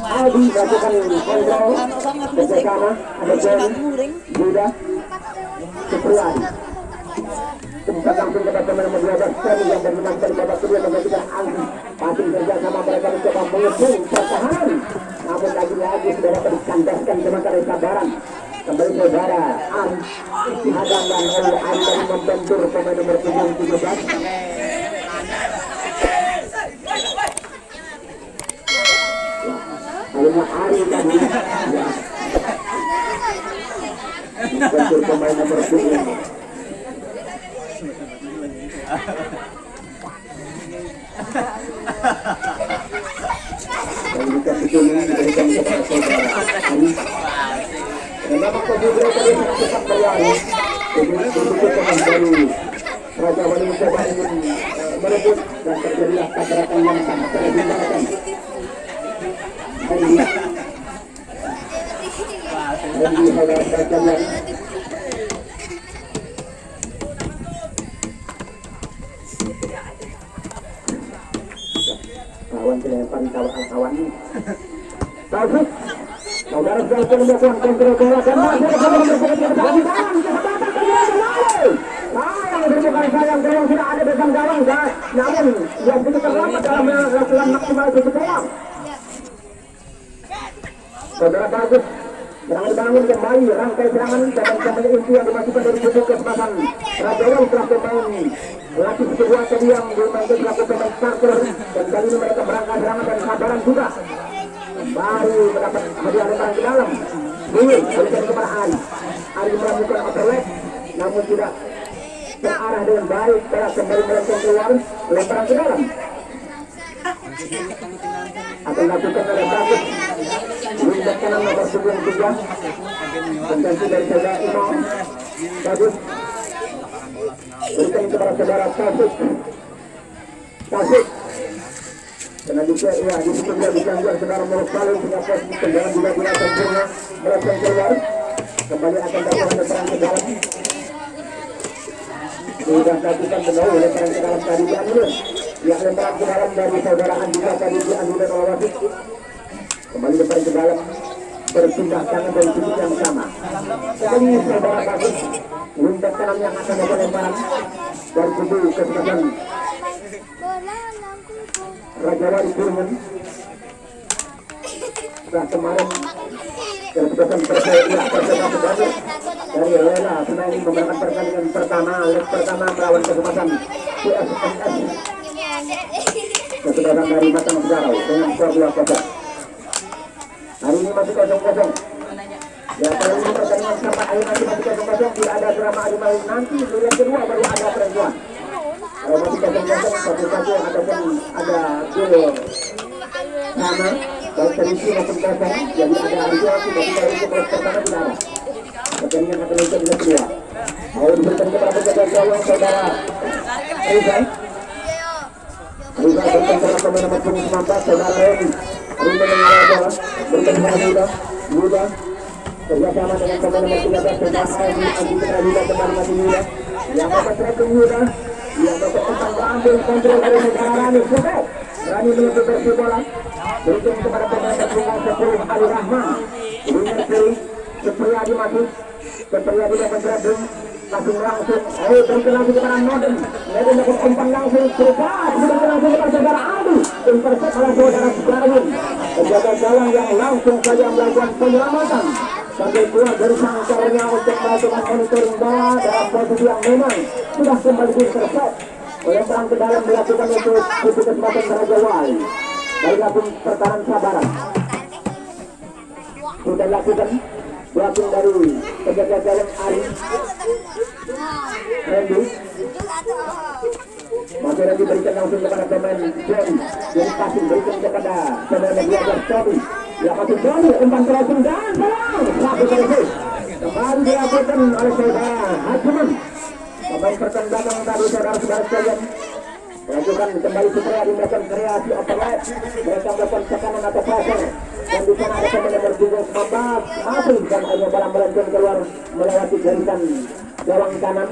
Aldi melakukan kontrol ke sana ada John Buddha Supriyadi. Sempat langsung kepada pemain nomor 12 Ferry yang bermenang dari babak kedua menggantikan Aldi. Passing kerja sama mereka mencoba mengepung pertahanan. Namun lagi-lagi sudah dapat dikandaskan Semangka dari Sabaran. Kembali saudara Ari dihadangkan oleh Ari dan membentur pemain nomor 17. Akhirnya Ari tadi membentur pemain nomor 17. Dan dikasih kuning diberikan kepada saudara Ari. Dan memang Kobudra tadi sangat cepat berlari. Kobudra pemain baru Raja Wali mencoba ingin merebut dan terjadilah tabrakan yang sangat terbimbangkan. Randy saudara sekalian. Kawan dilempar kawan Taufik saudara sekalian melakukan kontrol bola dan masuk ke dalam sayang gawang sudah ada dalam gawang namun yang begitu terlambat dalam melakukan maksimal itu peluang. Saudara bagus bangun kembali rangkai serangan dan kembali inti yang dimasukkan dari tubuh kesempatan Raja Wali selaku pemain latih kedua tadi yang dimainkan selaku pemain starter dan kali ini mereka berangkat serangan dan Sabaran juga baru mendapat hadiah lemparan ke dalam. Berikan kepada Ari melakukan overlap namun tidak terarah dengan baik. Telah kembali melenceng keluar lemparan ke dalam akan dilakukan oleh bagus Windak kanan nomor 93 kontensi dari saudara Imam bagus berikan kepada saudara Taufik karena juga ya di situ dia digangguan saudara Muluk Paling sehingga posisi kendaraan juga tidak sempurna melenceng keluar kembali akan dapat lemparan ke dalam sudah dilakukan benar lemparan ke dalam tadi diambil ya lemparan ke dalam dari saudara Andika tadi diambil oleh wasit kembali lemparan ke dalam berpindah tangan dari sudut yang sama kembali saudara bagus Windak kanan yang akan melakukan lemparan dari kubu kesempatan Raja Wali Kurman setelah kemarin kesempatan persebaya dari Lela sudah ingin memenangkan pertandingan pertama leg pertama melawan kesempatan PSMS kesempatan dari Matang Segarau dengan skor 2-0. Hari ini masih 0-0 ya kalau ini pertandingan sampai akhir nanti masih 0-0 tidak ada drama adu main nanti leg kedua baru ada penentuan. Kalau masih 0-0 1-1 ataupun ada gol sama baik terisi maupun kosong jadi ada adu tapi kalau itu leg pertama tidak ada pertandingan akan lanjut leg kedua. Mau diberikan kepada penjaga gawang saudara Rizal berikan kepada pemain nomor 19 saudara Reni Rizal mengalah bola berikan kepada Yuda kerjasama dengan pemain nomor 13 saudara Adi Putra kembali masih Yuda yang dapat tracking Yuda yang dapat tentang berambil kontrol dari saudara Rani Sukai Rani menutup bersih bola berikan kepada pemain nomor 10 Ali Rahman winger kiri Supriyadi masuk Supriyadi dapat dribbling langsung berikan langsung kepada Noden dapat umpan langsung cepat berikan langsung kepada saudara Adi intercept oleh saudara Sukarwin penjaga gawang yang langsung saja melakukan penyelamatan sambil keluar dari sangkarnya untuk melakukan monitoring bola dalam posisi yang memang sudah kembali intercept oleh perang ke dalam dilakukan untuk kesempatan Raja Wali dari langsung pertahanan Sabaran sudah dilakukan blocking dari penjaga gawang Ari Randy masih lagi berikan langsung kepada pemain John jadi passing berikan kepada pemain media Johnny ya masih Johnny umpan crossing dan pelang satu servis kembali dilakukan oleh saudara Hajiman pemain pertahanan belakang tadi saudara-saudara sekalian melakukan kembali supaya melakukan kreasi overlap mereka melakukan tekanan atau pressure dan di sana ada pemain nomor 19 masih dan hanya barang melenceng keluar melewati garisan gawang kanan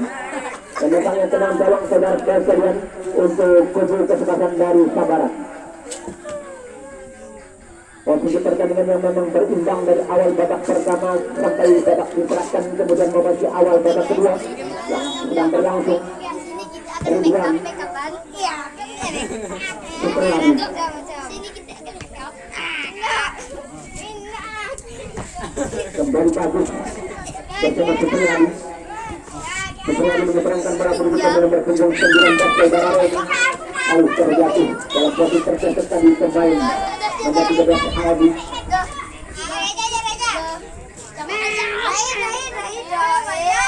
dan datangnya tenang gawang saudara sekalian untuk kubu kesempatan dari Sabaran Posisi pertandingan yang memang berimbang dari awal babak pertama sampai babak diterapkan, kemudian memasuki awal babak kedua yang sedang berlangsung. Ridwan Supriyadi kembali bagus bersama Supriyadi. Supriyadi menyeberangkan bola pendudukan nomor punggung 19 saudara Remy. Aus terjatuh dalam posisi tercecer tadi pemain nomor 13 Aldi.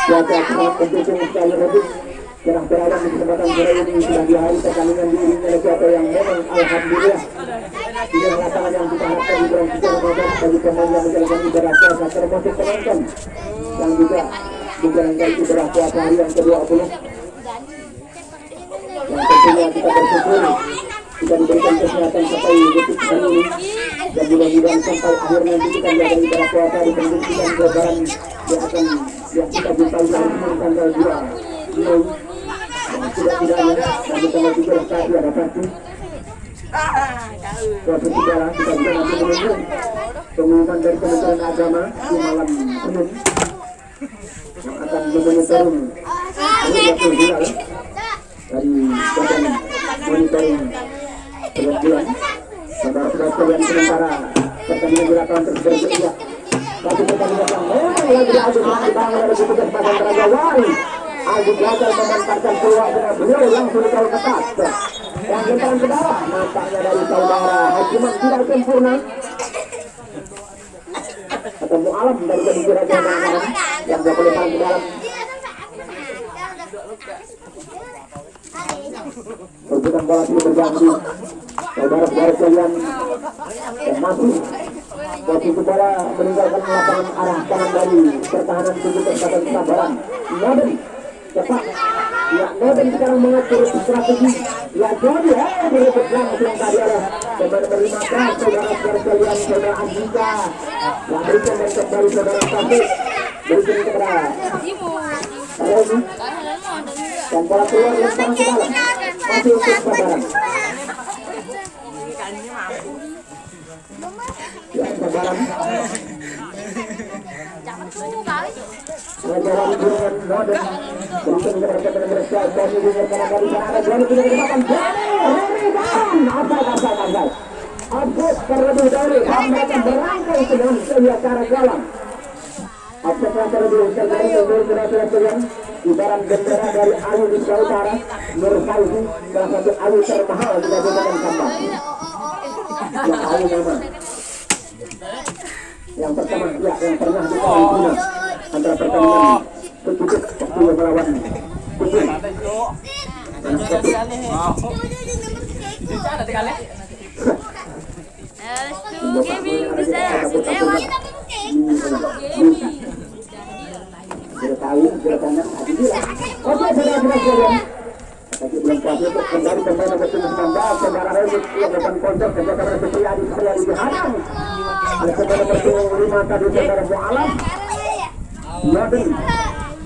Cuaca sangat mendukung sekali Remy. Cerah berawan di kesempatan sore ini sudah di hari pertandingan diiringi oleh cuaca yang memang alhamdulillah tidak lapangan yang kita harapkan di dalam 3 bagi pemain yang menjalankan ibadah puasa, termasuk penonton yang juga menjalankan ibadah puasa hari yang ke-20. Yang tentunya kita bersyukur kita diberikan kesehatan sampai detik hari ini, dan mudah-mudahan sampai akhir nanti kita menjalankan ibadah puasa di pendidikan lebaran yang kita jumpai hari ini tanggal 2 Mei. Tidak-tidaknya kami tanggal 13 tadi ada pasti suatu sejarah kita bisa nanti menunggu pengumuman dari Kementerian Agama di malam Senin yang akan memonitoring Rukyatul Hilal dari Badan Monitoring Perbulan. Saudara-saudara sekalian, sementara pertandingan di lapangan terus bergerak. Satu pertandingan yang memang lagi diadu dibangun oleh petugas Badan Raja Wali. Aldi gagal memanfaatkan peluang dengan beliau langsung dikawal ketat. Yang lemparan ke bawah, nampaknya dari saudara Hajiman tidak sempurna. Ketemu Alam dari kedua Raja Wali yang dapat lemparan ke dalam. Perbuatan bola sudah berganti. Saudara-saudara sekalian, dan masih posisi bola meninggalkan lapangan arah kanan dari pertahanan tubuh Persatuan Kesabaran. Noden cepat, ya Noden sekarang mengatur strategi. Ya jadi berebut langsung tadi oleh pemain berlima kas, saudara-saudara sekalian, saudara Andika. Yang berikan dan kembali saudara Taufik, berikan kepada Remy. Dan bola keluar lemparan ke dalam, masih untuk Kesabaran. Ya, Kesabaran Raja Wali dengan Noden berikan kepada pemain mereka. Kami dengarkan dari sana ada Johnny tidak dimakan. Johnny Remy Abud terlebih dahulu mereka berangkai dengan sebuah cara jalan. Abud terlebih dahulu ibarat bendera dari alu di Utara, Nur Fauzi, salah satu alu termahal di Kabupaten Sampang. Yang alu nama yang pertama, ya, yang pernah dikawal Cina antara pertandingan Kecubit waktu melawan Kecubit. Tidak tahu, tidak tanya, oke, saudara-saudara. Tapi belum pasti untuk kembali pemain nomor 19, saudara Remy yang depan kontak kerja sama Supriyadi dihadang. Oleh pemain nomor 5 tadi saudara Mu'alam. Noden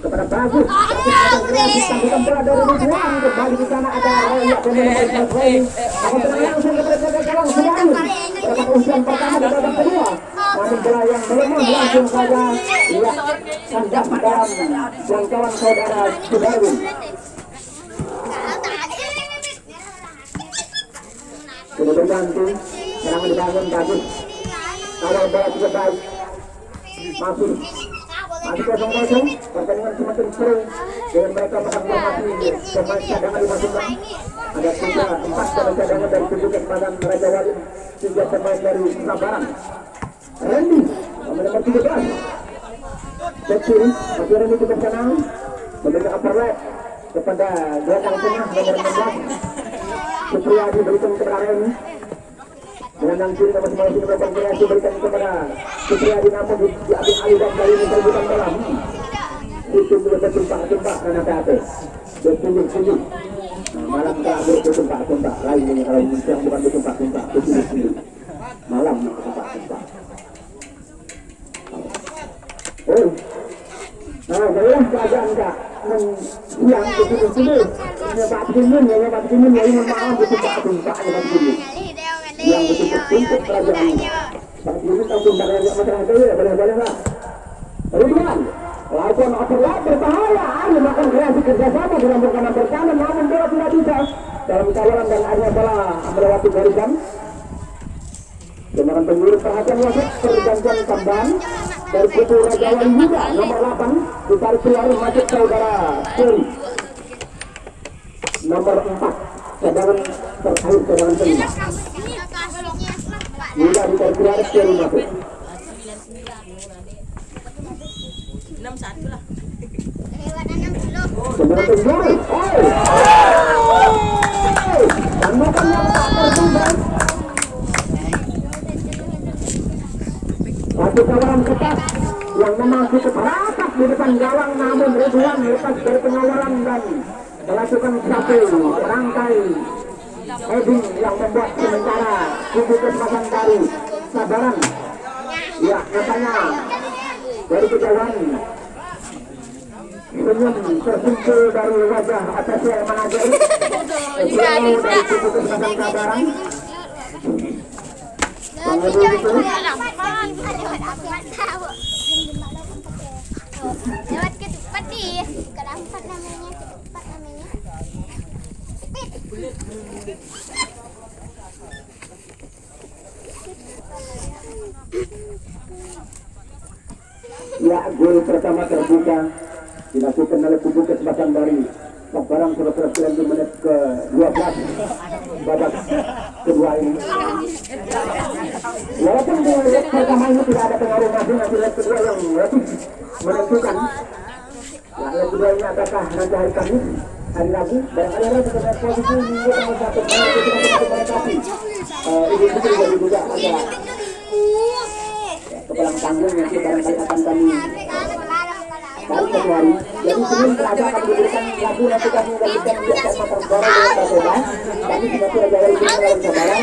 kepada Bagus akan kreasi tanggutan bola dari Ridwan, kembali di sana ada Raya pemain nomor 11 Remy. Akan tenang langsung kepada jaga gawang Sudarwin. Dapat usian pertama di babak kedua. Namun bola yang melemah langsung saja ia kandas dalam jangkauan saudara Sudarwin. Sudah berganti, serangan dibangun Bagus. Awal bola juga baik. Masih kosong-kosong, pertandingan semakin seru dengan mereka mengambil pemain cadangan di masing-masing. Ada 4 pemain cadangan dari tunjukkan Badan Raja Wali, 3 pemain dari Kesabaran. Randy, pemain nomor 13. Kecil, masih Randy juga senang memberikan upper left kepada gelandang tengah nomor 16. Supriyadi berikan kepada Remy. Gelandang kiri nomor 19 melakukan kreasi berikan kepada Supriyadi, namun diambil alih dan kali ini terbuka bola. Itu juga bertumpak-tumpak dan hati-hati. Bertunjuk-tunjuk. Nah, malam terakhir bertumpak-tumpak. Lain ini kalau yang bukan bertumpak-tumpak, bertunjuk-tunjuk. Malam bertumpak-tumpak. Oh, nah, jelas keadaan Kak. Yang bertunjuk-tunjuk. Nyebat timun, nyebat timun. Yang malam bertumpak-tumpak. Yang betul-betul kerajaan Saat ini tampil pada masyarakat itu ya boleh-boleh lah. Ridwan, lakukan overlap berbahaya. Ari melakukan kreasi kerjasama dengan berkanan berkanan, namun bola tidak bisa dalam kawalan dan ada bola melewati garisan. Dengan penjuru perhatian wasit pergantian tambahan dari Putu Raja Wali juga nomor 8 ditarik keluar masuk saudara Seri nomor 4 cadangan terakhir cadangan kelima juga ditarik keluar Seri masuk 61 lah. sebenarnya penjuru dan makan yang tak tertunda. Satu kawalan ketat yang memasuki teratas di depan gawang, namun Ridwan lepas dari pengawalan dan melakukan satu rangkai heading yang membuat sementara kubu kesempatan dari Sabaran. Ya, katanya dari kejauhan senyum tersimpul dari wajah atasnya manajer dari kubu kesempatan Sabaran. Lewat ketupat nih, keempat namanya, ketupat namanya. Ya, gol pertama terbuka dilakukan oleh kubu kesempatan dari Sabaran selesai di menit ke-12 babak kedua ini. Walaupun di leg pertama ini tidak ada pengaruh masing nanti leg kedua yang lebih menentukan. Ya, leg kedua ini apakah nanti hari Kamis, hari Rabu, barangkali ada sebenarnya posisi minggu tanggal 1 Maret kita menetapkan. Ini juga ada kepalang tanggung nanti barangkali akan kami tarik satu hari. Jadi Senin Raja akan diberikan lagu nanti kami memberikan dia sama terbaru dengan Basoba. Kami juga sudah jawab ini dalam Sabaran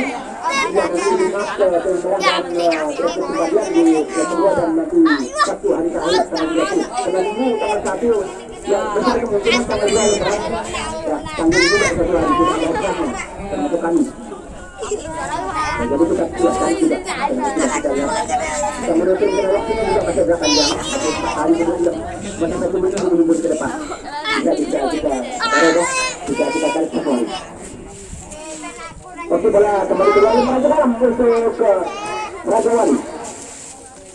yang nanti dimas ke Sabaran dan berikut bagian di kedua dan nanti Sabtu hari terakhir tanggal 20. Pada minggu tanggal 1 yang besar kemungkinan tanggal 2 Lebaran ya tanggung juga satu hari kita melakukannya termasuk kami. Jadi kita siapkan juga kita menutup pada waktunya juga masih agak panjang hari kemudian menambah kemudian minggu ke depan bisa kita tarik satu hari. Oke, bola kembali ke dalam Raja Dalam untuk ke Raja Wali.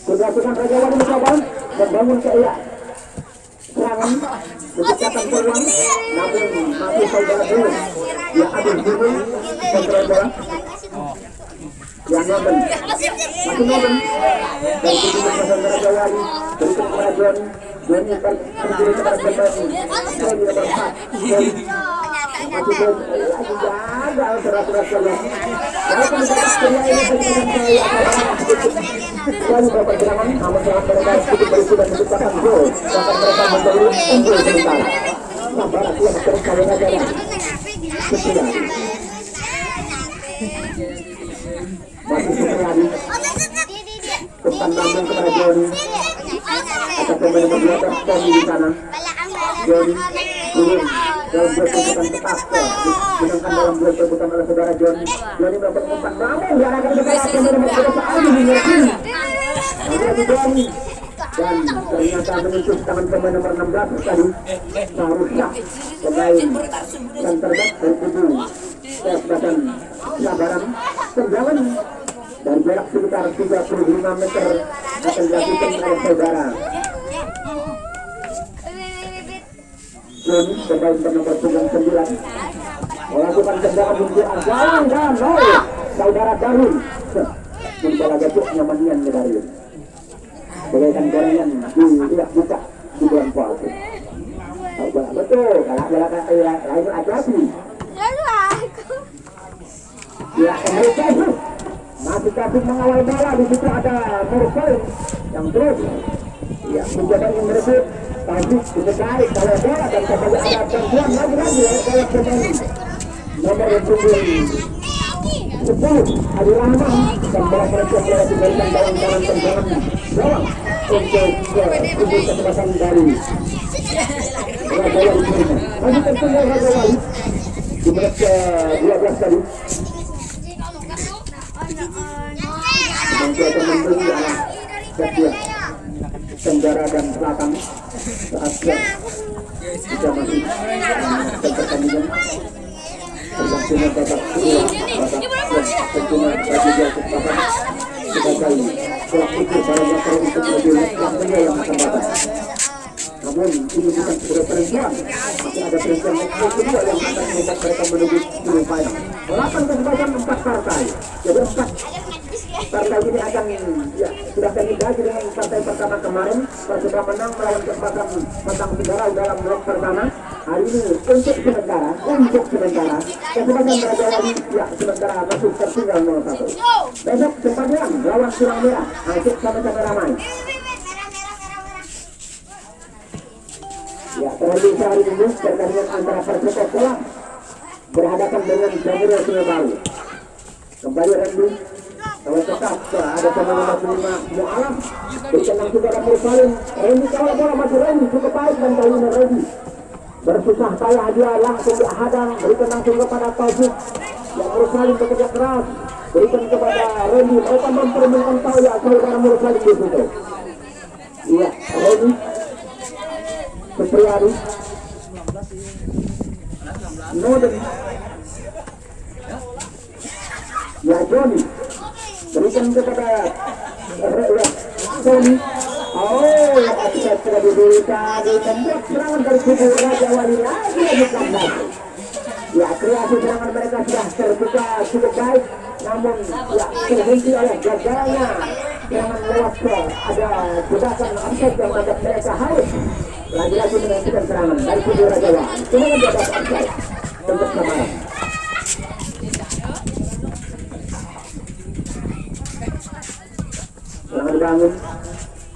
Keberhasilan Raja Wali mencoba membangun keia serangan menciptakan peluang, namun masih saudara dulu yang habis dulu kontrol bola. Yang Noben masih Noben dari kedua pasang Raja Wali berikut kepada John berdiri kepada pemain John di nomor 4 masih John lagi gagal berat-berat sekali. Walaupun dapat seria ini dengan saya lalu dapat serangan namun serangan mereka cukup berisi dan menciptakan gol bahkan mereka menjadi unggul sementara. Sabar yang terus kali Raja setia masih Supriyadi umpan lambung kepada Joni atas pemain nomor 12 Tommy di sana. Joni turun dalam dua perebutan ketat sedangkan dalam dua perebutan oleh saudara Joni melakukan umpan namun diarahkan ke depan pemain nomor 12 Aldi menyerang Joni dan ternyata menyentuh tangan pemain nomor 16 tadi. Seharusnya pemain center back dari kubu kesempatan Sabaran tendangan dari jarak sekitar 35 meter akan dilakukan oleh saudara Joni pemain nomor 9 melakukan tendangan untuk Azlan dan saudara Darun mencoba gacok nyamannya Darun bagaikan gorengan tidak buka di bulan puasa. Betul, kalau lain hati-hati. Ya, mereka itu masih kasih mengawal bola. Di situ ada Mursalim yang terus ya mencoba merebut tapi ditarik kalau bola dan kembali ada bantuan lagi oleh pemain nomor 10 Adi Rahman dan bola mereka telah diberikan dalam tendangan gawang untuk kubu kesempatan dari Raja Wali. Masih tertunggu Raja Wali di menit ke-12 tadi. mencoba membeli arah bagian tenggara dan selatan saat kita masih pertandingan pertandingan babak kedua tentunya bagi dia kesempatan sebagai kelak ukur barangnya untuk lebih waktunya yang akan datang. Namun ini bukan sebuah penentuan, masih ada penentuan kedua yang akan membuat mereka menuju semifinal. 8 kesempatan 4 partai, jadi 4 partai ini akan sudah terhindari dengan partai pertama kemarin. Persebaya menang melawan kesempatan Batang Negara dalam blok pertama. Hari ini untuk sementara kesempatan Raja Wali sementara masih tertinggal 0-1. Besok sempadan lawan Silang Merah, masuk sama-sama ramai. Terlebih sehari ini pertandingan antara Persebaya Selang berhadapan dengan Jamurnya Sungai Baru. Kembali Randy, kalau tetap ada pemain nomor 5 Mu'alam, berikan langsung kepada Mursalim. Randy kalau bola masih Randy cukup baik dan kali ini Randy bersusah payah dia langsung dihadang, berikan langsung kepada Taufik. Yang Mursalim bekerja keras, berikan kepada Randy. Mereka mempermainkan Tauya saudara Mursalim di situ. Iya, Randy Supriyadi Noden ya Johnny berikan kepada Sony. Oh, kita sudah diberikan tempat serangan dari kubu Raja Wali lagi bukan lagi. Ya, kreasi serangan mereka sudah terbuka cukup baik, namun ya terhenti oleh gagalnya serangan lewat ada jebakan offset yang menghadap mereka harus lagi-lagi menghentikan serangan dari kubu Raja Wali. Cuma yang dapat offset untuk Samaran. Serangan dibangun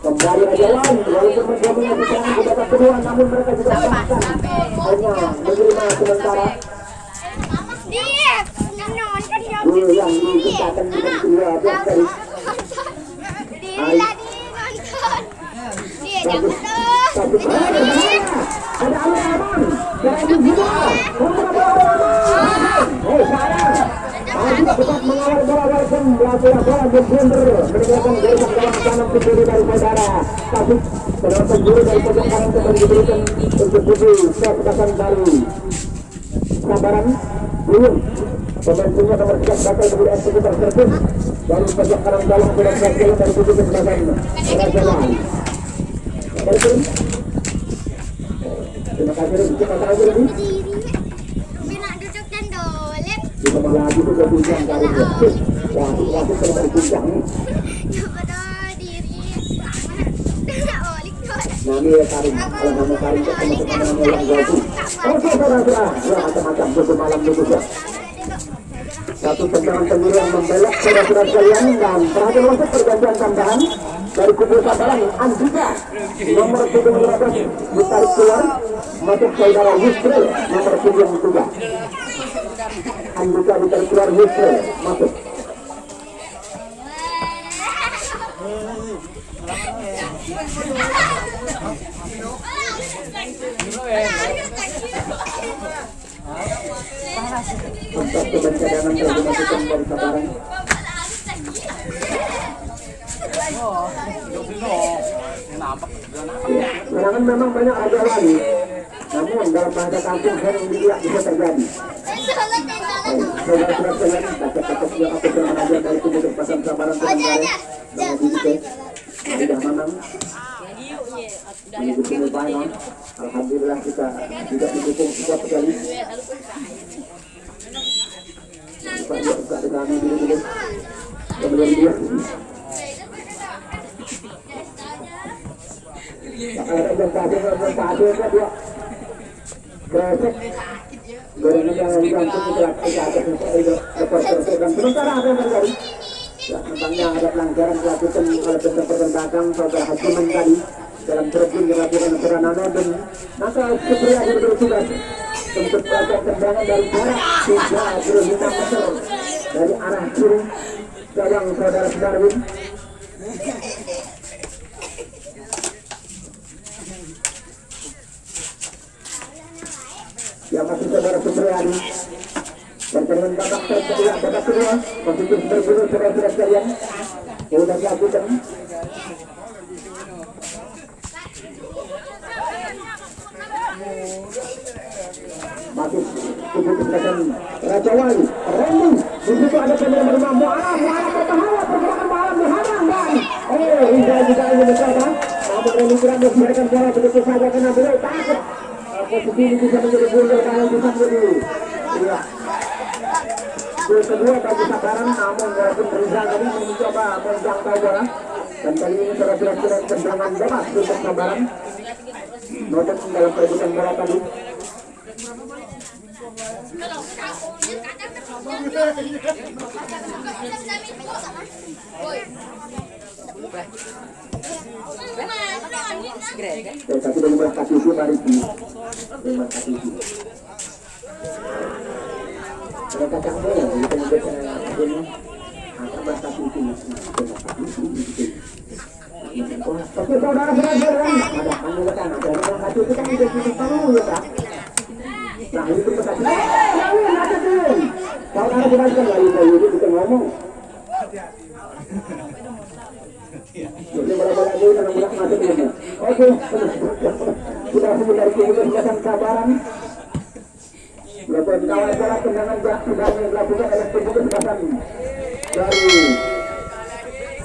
kembali Raja Wali, walaupun mendominasi serangan di babak kedua, namun mereka juga bahkan hanya menerima sementara gol yang diciptakan dengan kedua belas kali. Bagus, ada aman, dari juga, cepat mengawal bola walaupun bola bergender meninggalkan garis dalam kanan ke kiri dari saudara. Tapi penonton juru dari pojok kanan kembali diberikan untuk tujuh kesempatan baru. Sabaran belum. Pemainnya nomor 3 bakal menjadi eksekutor servis dari pojok kanan dalam sudah berhasil dari tujuh kesempatan Raja Wali. Terima kasih kita tahu ini. Kita malah itu berbincang kali ini. Wasit kembali bincang. Nami Karim, kalau nama Karim teman-teman yang jauh. Oke, saudara-saudara, macam-macam buku malam itu ya. Satu tendangan penjuru yang membelok saudara-saudara sekalian, dan perhatian wasit pergantian tambahan dari kubu Sabaran. Andika nomor 17 ditarik keluar, masuk saudara Yusril nomor 93. Andika ditarik keluar, Yusril masuk. Untuk kebencanaan yang dimasukkan dari Sabaran. Serangan memang banyak Raja Wali, namun dalam bahasa kampung sering tidak bisa terjadi. Saudara-saudara sekalian, takut-takut yang aku pernah mengajar dari kubu Pasang Sabaran Terenggalek dan sudah menang menuju semifinal. Alhamdulillah kita tidak didukung kuat sekali. Pak kami dulu kemudian dia yang tadi dia kresek gorengan yang digantung ke atas dan sementara apa yang terjadi ya tentangnya ada pelanggaran dilakukan oleh peserta belakang saudara Hakiman tadi dalam terjun dilakukan serangan dan maka Supriyadi bertugas untuk melakukan tendangan dari jarak 35 meter dari arah kiri gawang saudara Darwin. Yang masih saudara Supriyadi pertandingan babak kedua positif berburu saudara sekalian. Sudah dilakukan. Masih keputusan Raja Wali Randy. Di situ ada pemain nomor 5 Mu'alaf bertahan, pergerakan Mu'alaf dihadang dan Rizal juga ingin mencoba. Namun Randy kurang membiarkan bola begitu saja karena beliau takut posisi ini bisa menjadi gol kalau bisa menjadi gol kedua bagi Sabaran. Namun walaupun Rizal tadi mencoba menjangkau bola dan kali ini sudah kira-kira tendangan bebas untuk Sabaran. Noten dalam perebutan bola tadi. Tapi dengan berkati itu Bariki, dengan kaki itu. Mereka canggung ya, kita nyebut akhirnya akan berkati itu. Oke saudara saudara, ada kamu lekan, ada dengan kaki itu kan udah cukup tahu ya Pak. Nah itu berkati. Saudara jelaskan lagi saya itu bisa ngomong. Jadi bola-bola ini dengan budak masuk ini. Oke, sudah sebentar kemudian Sabaran. Melakukan kawal bola tendangan jarak sudah dilakukan oleh petugas basan dari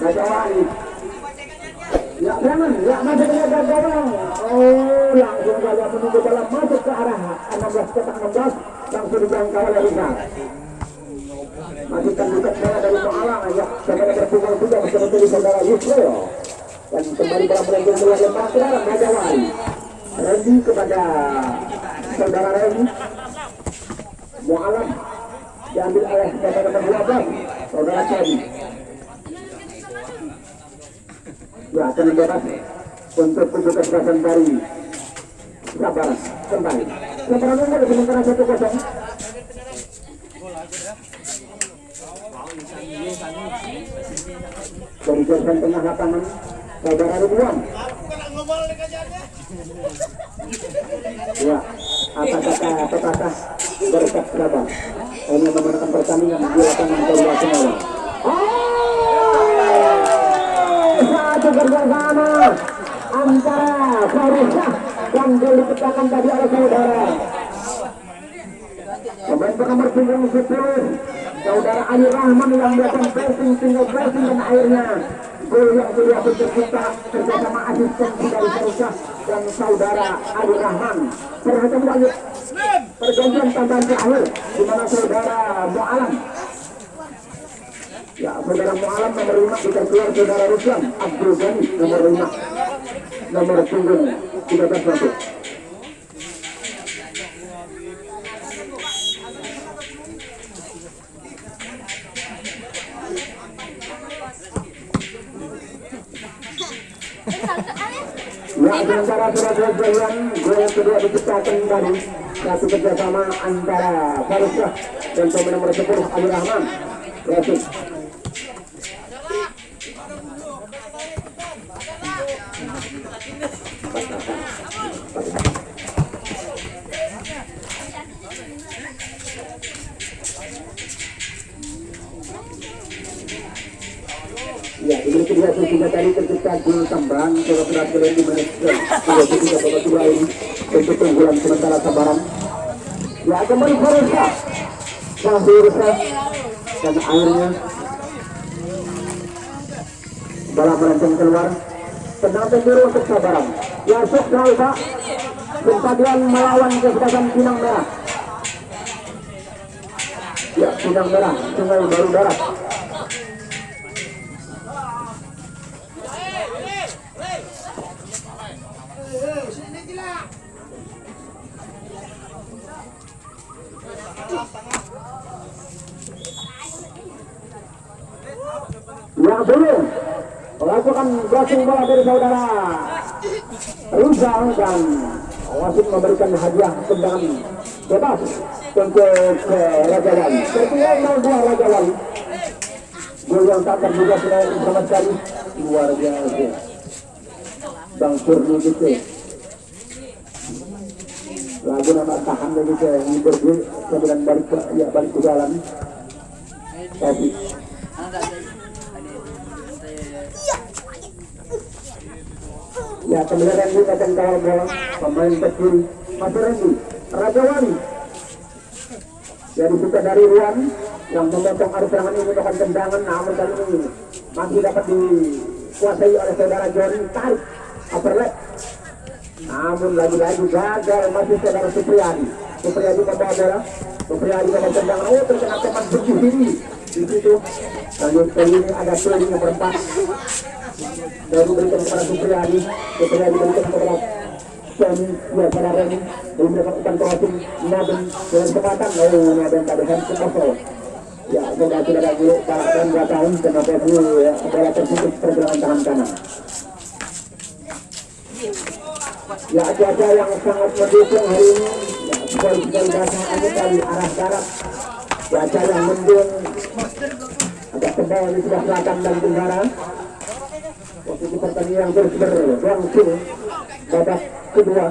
Raja Wali. Ya jangan, ya masuk ke gawang. Oh, langsung saja menunggu bola masuk ke arah 16 kotak 16 langsung dijangkau oleh Rizal. Masih terbuka bola dari Mu'alaf ya, sampai berpukul juga bersama dari saudara Yusril dan kembali bola melanjut bola lempar ke dalam Raja Wali. Randy kepada saudara Randy. Mu'alaf diambil oleh saudara nomor 12 saudara Cedi. Ya, akan bebas untuk petugas basan dari Sabaran kembali. Sabaran unggul sementara 1-0. Dari jalan tengah lapangan saudara Ridwan. Ya, apakah berkat sabar hanya memenangkan pertandingan di lapangan kedua semua. Satu kerjasama antara Farisah yang diciptakan tadi oleh saudara pemain nomor 10 saudara Ali Rahman yang melakukan pressing, single pressing dan akhirnya gol yang kedua tercipta bersama asisten dari Farisah dan saudara Ali Rahman. Perhatian lagi pergantian tambahan terakhir di mana saudara Mu'alaf. Ya, saudara Mu'alaf nomor 5 kita keluar saudara Ruslan Abdul Ghani nomor 5 nomor punggung 13 masuk. Ya, sementara Surabaya yang gol kedua diciptakan kembali. Satu kerjasama antara Farisah dan pemain nomor 10 Ali Rahman. Berhasil. Ya, ini kedua sudah tadi ketika gol tambahan sudah di menit 23 ini untuk keunggulan sementara Sabaran. Ya, kembali Farisah dan akhirnya bola melenceng keluar. Tenang biru untuk Sabaran. Ya, sok sekali Pak. Kembalian melawan kesebelasan Pinang Merah. Ya, Pinang Merah, Sungai Baru Darat. Yang belum melakukan crossing bola dari saudara Rizal dan wasit memberikan hadiah tendangan bebas untuk Raja Wali. Tertinggal 0-2 Raja Wali. Gol yang tak terduga sudah sama sekali luar biasa. Bang Purni gitu. Lagu nama tahan lagi ke Liberty kemudian balik ke jalan. Tapi Ya, kemudian Randy akan kawal bola. Pemain kecil masih Randy. Raja Wali. Ya, dibuka dari Ruan yang memotong arus serangan ini melakukan tendangan, namun kali ini masih dapat dikuasai oleh saudara Johnny. Tarik upper leg. Namun lagi-lagi gagal masih saudara Supriyadi. Supriyadi membawa bola. Supriyadi membawa tendangan. Oh, terkena teman berdiri di situ. Kali ini ada peluang yang berempat. Dari berikan kepada Supriyadi. Supriyadi berikan kepada Sony. Ya, pada Reni. Belum mendapatkan crossing. Naben dengan kesempatan. Oh, Naben tak ada hand kosong. Ya, sudah ada dulu. Dan 2 tahun. Kenapa dulu ya. Bola terputus pergelangan tangan kanan. Ya, cuaca yang sangat mendukung hari ini. Ya, sekali-sekali basah angin dari arah barat. Cuaca yang mendung agak tebal di sebelah selatan dan tenggara. Posisi pertandingan yang terus berlangsung babak kedua,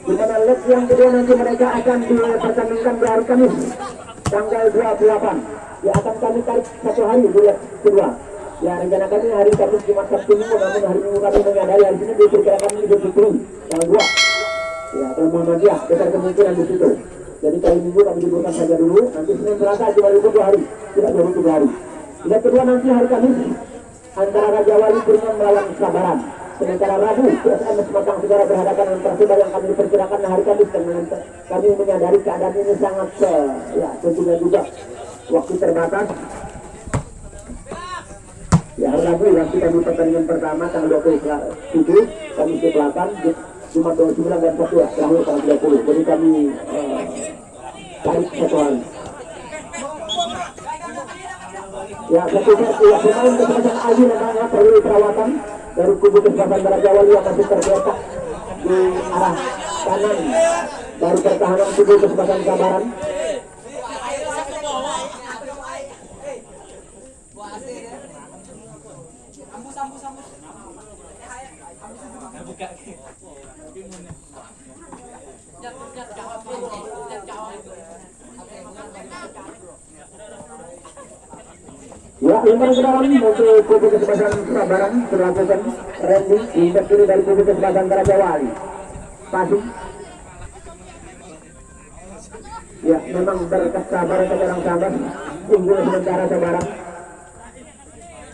di mana leg yang kedua nanti mereka akan dipertandingkan di hari Kamis tanggal 28. Ya, akan kami tarik 1 hari di leg kedua. Ya, rencana kami hari Kamis Jumat Sabtu Minggu, namun hari Minggu kami menyadari hari ini diperkirakan Idul Fitri tanggal 2. Ya, kalau Muhammadiyah besar kemungkinan di situ. Jadi kali Minggu kami liburkan saja dulu. Nanti Senin Selasa cuma libur 2 hari, tidak 2 hari. Leg kedua nanti hari Kamis antara Raja Wali Kurniawan melawan Sabaran. Sementara Rabu PSMS Matang Segara berhadapan dengan Persibaya yang kami diperkirakan hari Kamis, dan kami menyadari keadaan ini sangat ya tentunya juga waktu terbatas. Ya, Rabu nanti kami pertandingan pertama tanggal 27, Kamis 28, Jumat 29 dan Sabtu terakhir tanggal 30. Jadi kami tarik 1 hari. Ya, ketika pemain kesempatan Aji namanya perlu perawatan dari kubu kesempatan Raja Wali yang masih tergeletak di arah kanan dari pertahanan kubu kesempatan Sabaran. Ya, lempar ke dalam untuk kubu kesempatan Sabaran dilakukan Randy, lempar kiri dari kubu kesempatan Raja Wali. Passing. Ya, memang berkat Sabaran sekarang Sambas unggul sementara Sabaran.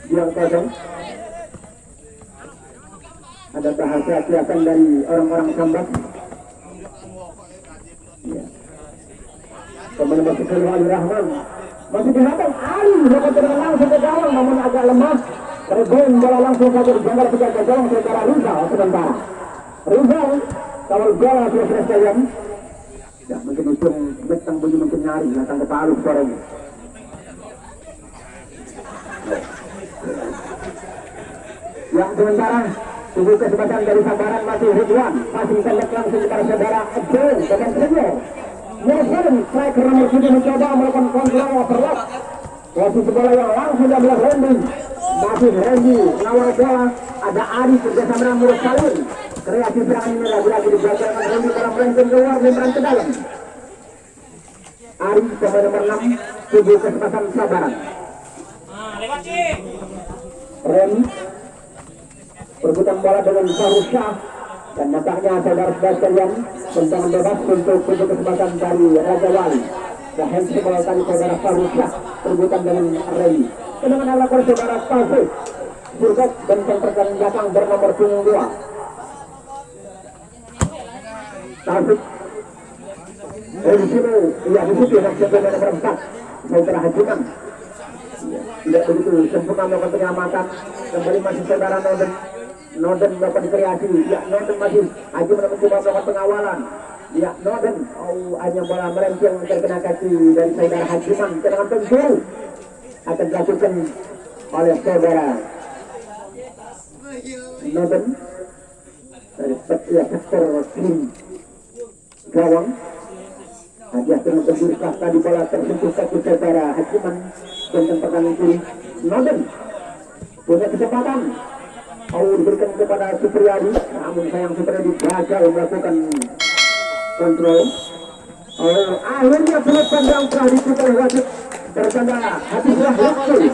Yang kosong. Ada bahasa kelihatan dari orang-orang Sambas. Ya. Kembali masuk ke Ali Rahman. Masih dihadang Ali melakukan tendangan langsung ke gawang, namun agak lemah. Rebound bola langsung saja dijangkar kejar ke gawang sementara Rizal sementara. Rizal kawal bola selesai sekalian. Ya, mungkin ujung betang bunyi mungkin nyari datang ke Palu sorenya. Yang sementara tubuh kesempatan dari Sabaran masih Ridwan, masih pendek langsung kepada saudara Abdul dengan Senior. Morgan striker nomor 7 mencoba melakukan kontrol overlap. Posisi bola yang langsung diambil Randy. Masih Randy mengawal bola. Ada Adi kerjasama dengan Murad Salim. Kreasi serangan ini lagi-lagi dibacakan Randy dalam melenceng keluar lemparan ke dalam. Adi pemain nomor 6 tubuh kesempatan Sabaran. Randy perbutan bola dengan Farusyah. Dan nampaknya saudara-saudara sekalian tendangan bebas untuk kubu kesempatan dari Raja Wali. Dan handshake bola tadi saudara Farusyah perbuatan dengan Randy. Tendangan ala oleh saudara Taufik Surgot benteng pertahanan belakang bernomor punggung 2. Taufik di sini, ya di situ yang nomor 4 saudara Hajiman. Tidak begitu sempurna melakukan penyelamatan. Kembali masih saudara Noden melakukan kreasi. Ya, Noden masih Haji mencoba melakukan pengawalan. Ya, Noden hanya bola melenceng terkena kaki dari saudara Hajiman. Tendangan penjuru akan dilakukan oleh saudara Noden dari sektor kiri gawang. Hadiah dengan penjuru tadi bola tersentuh kaki saudara Hajiman dan pertahanan kiri. Noden punya kesempatan diberikan kepada Supriyadi, namun sayang Supriyadi gagal melakukan kontrol. Akhirnya peluit pandang telah diputar wasit bertanda hati-hati.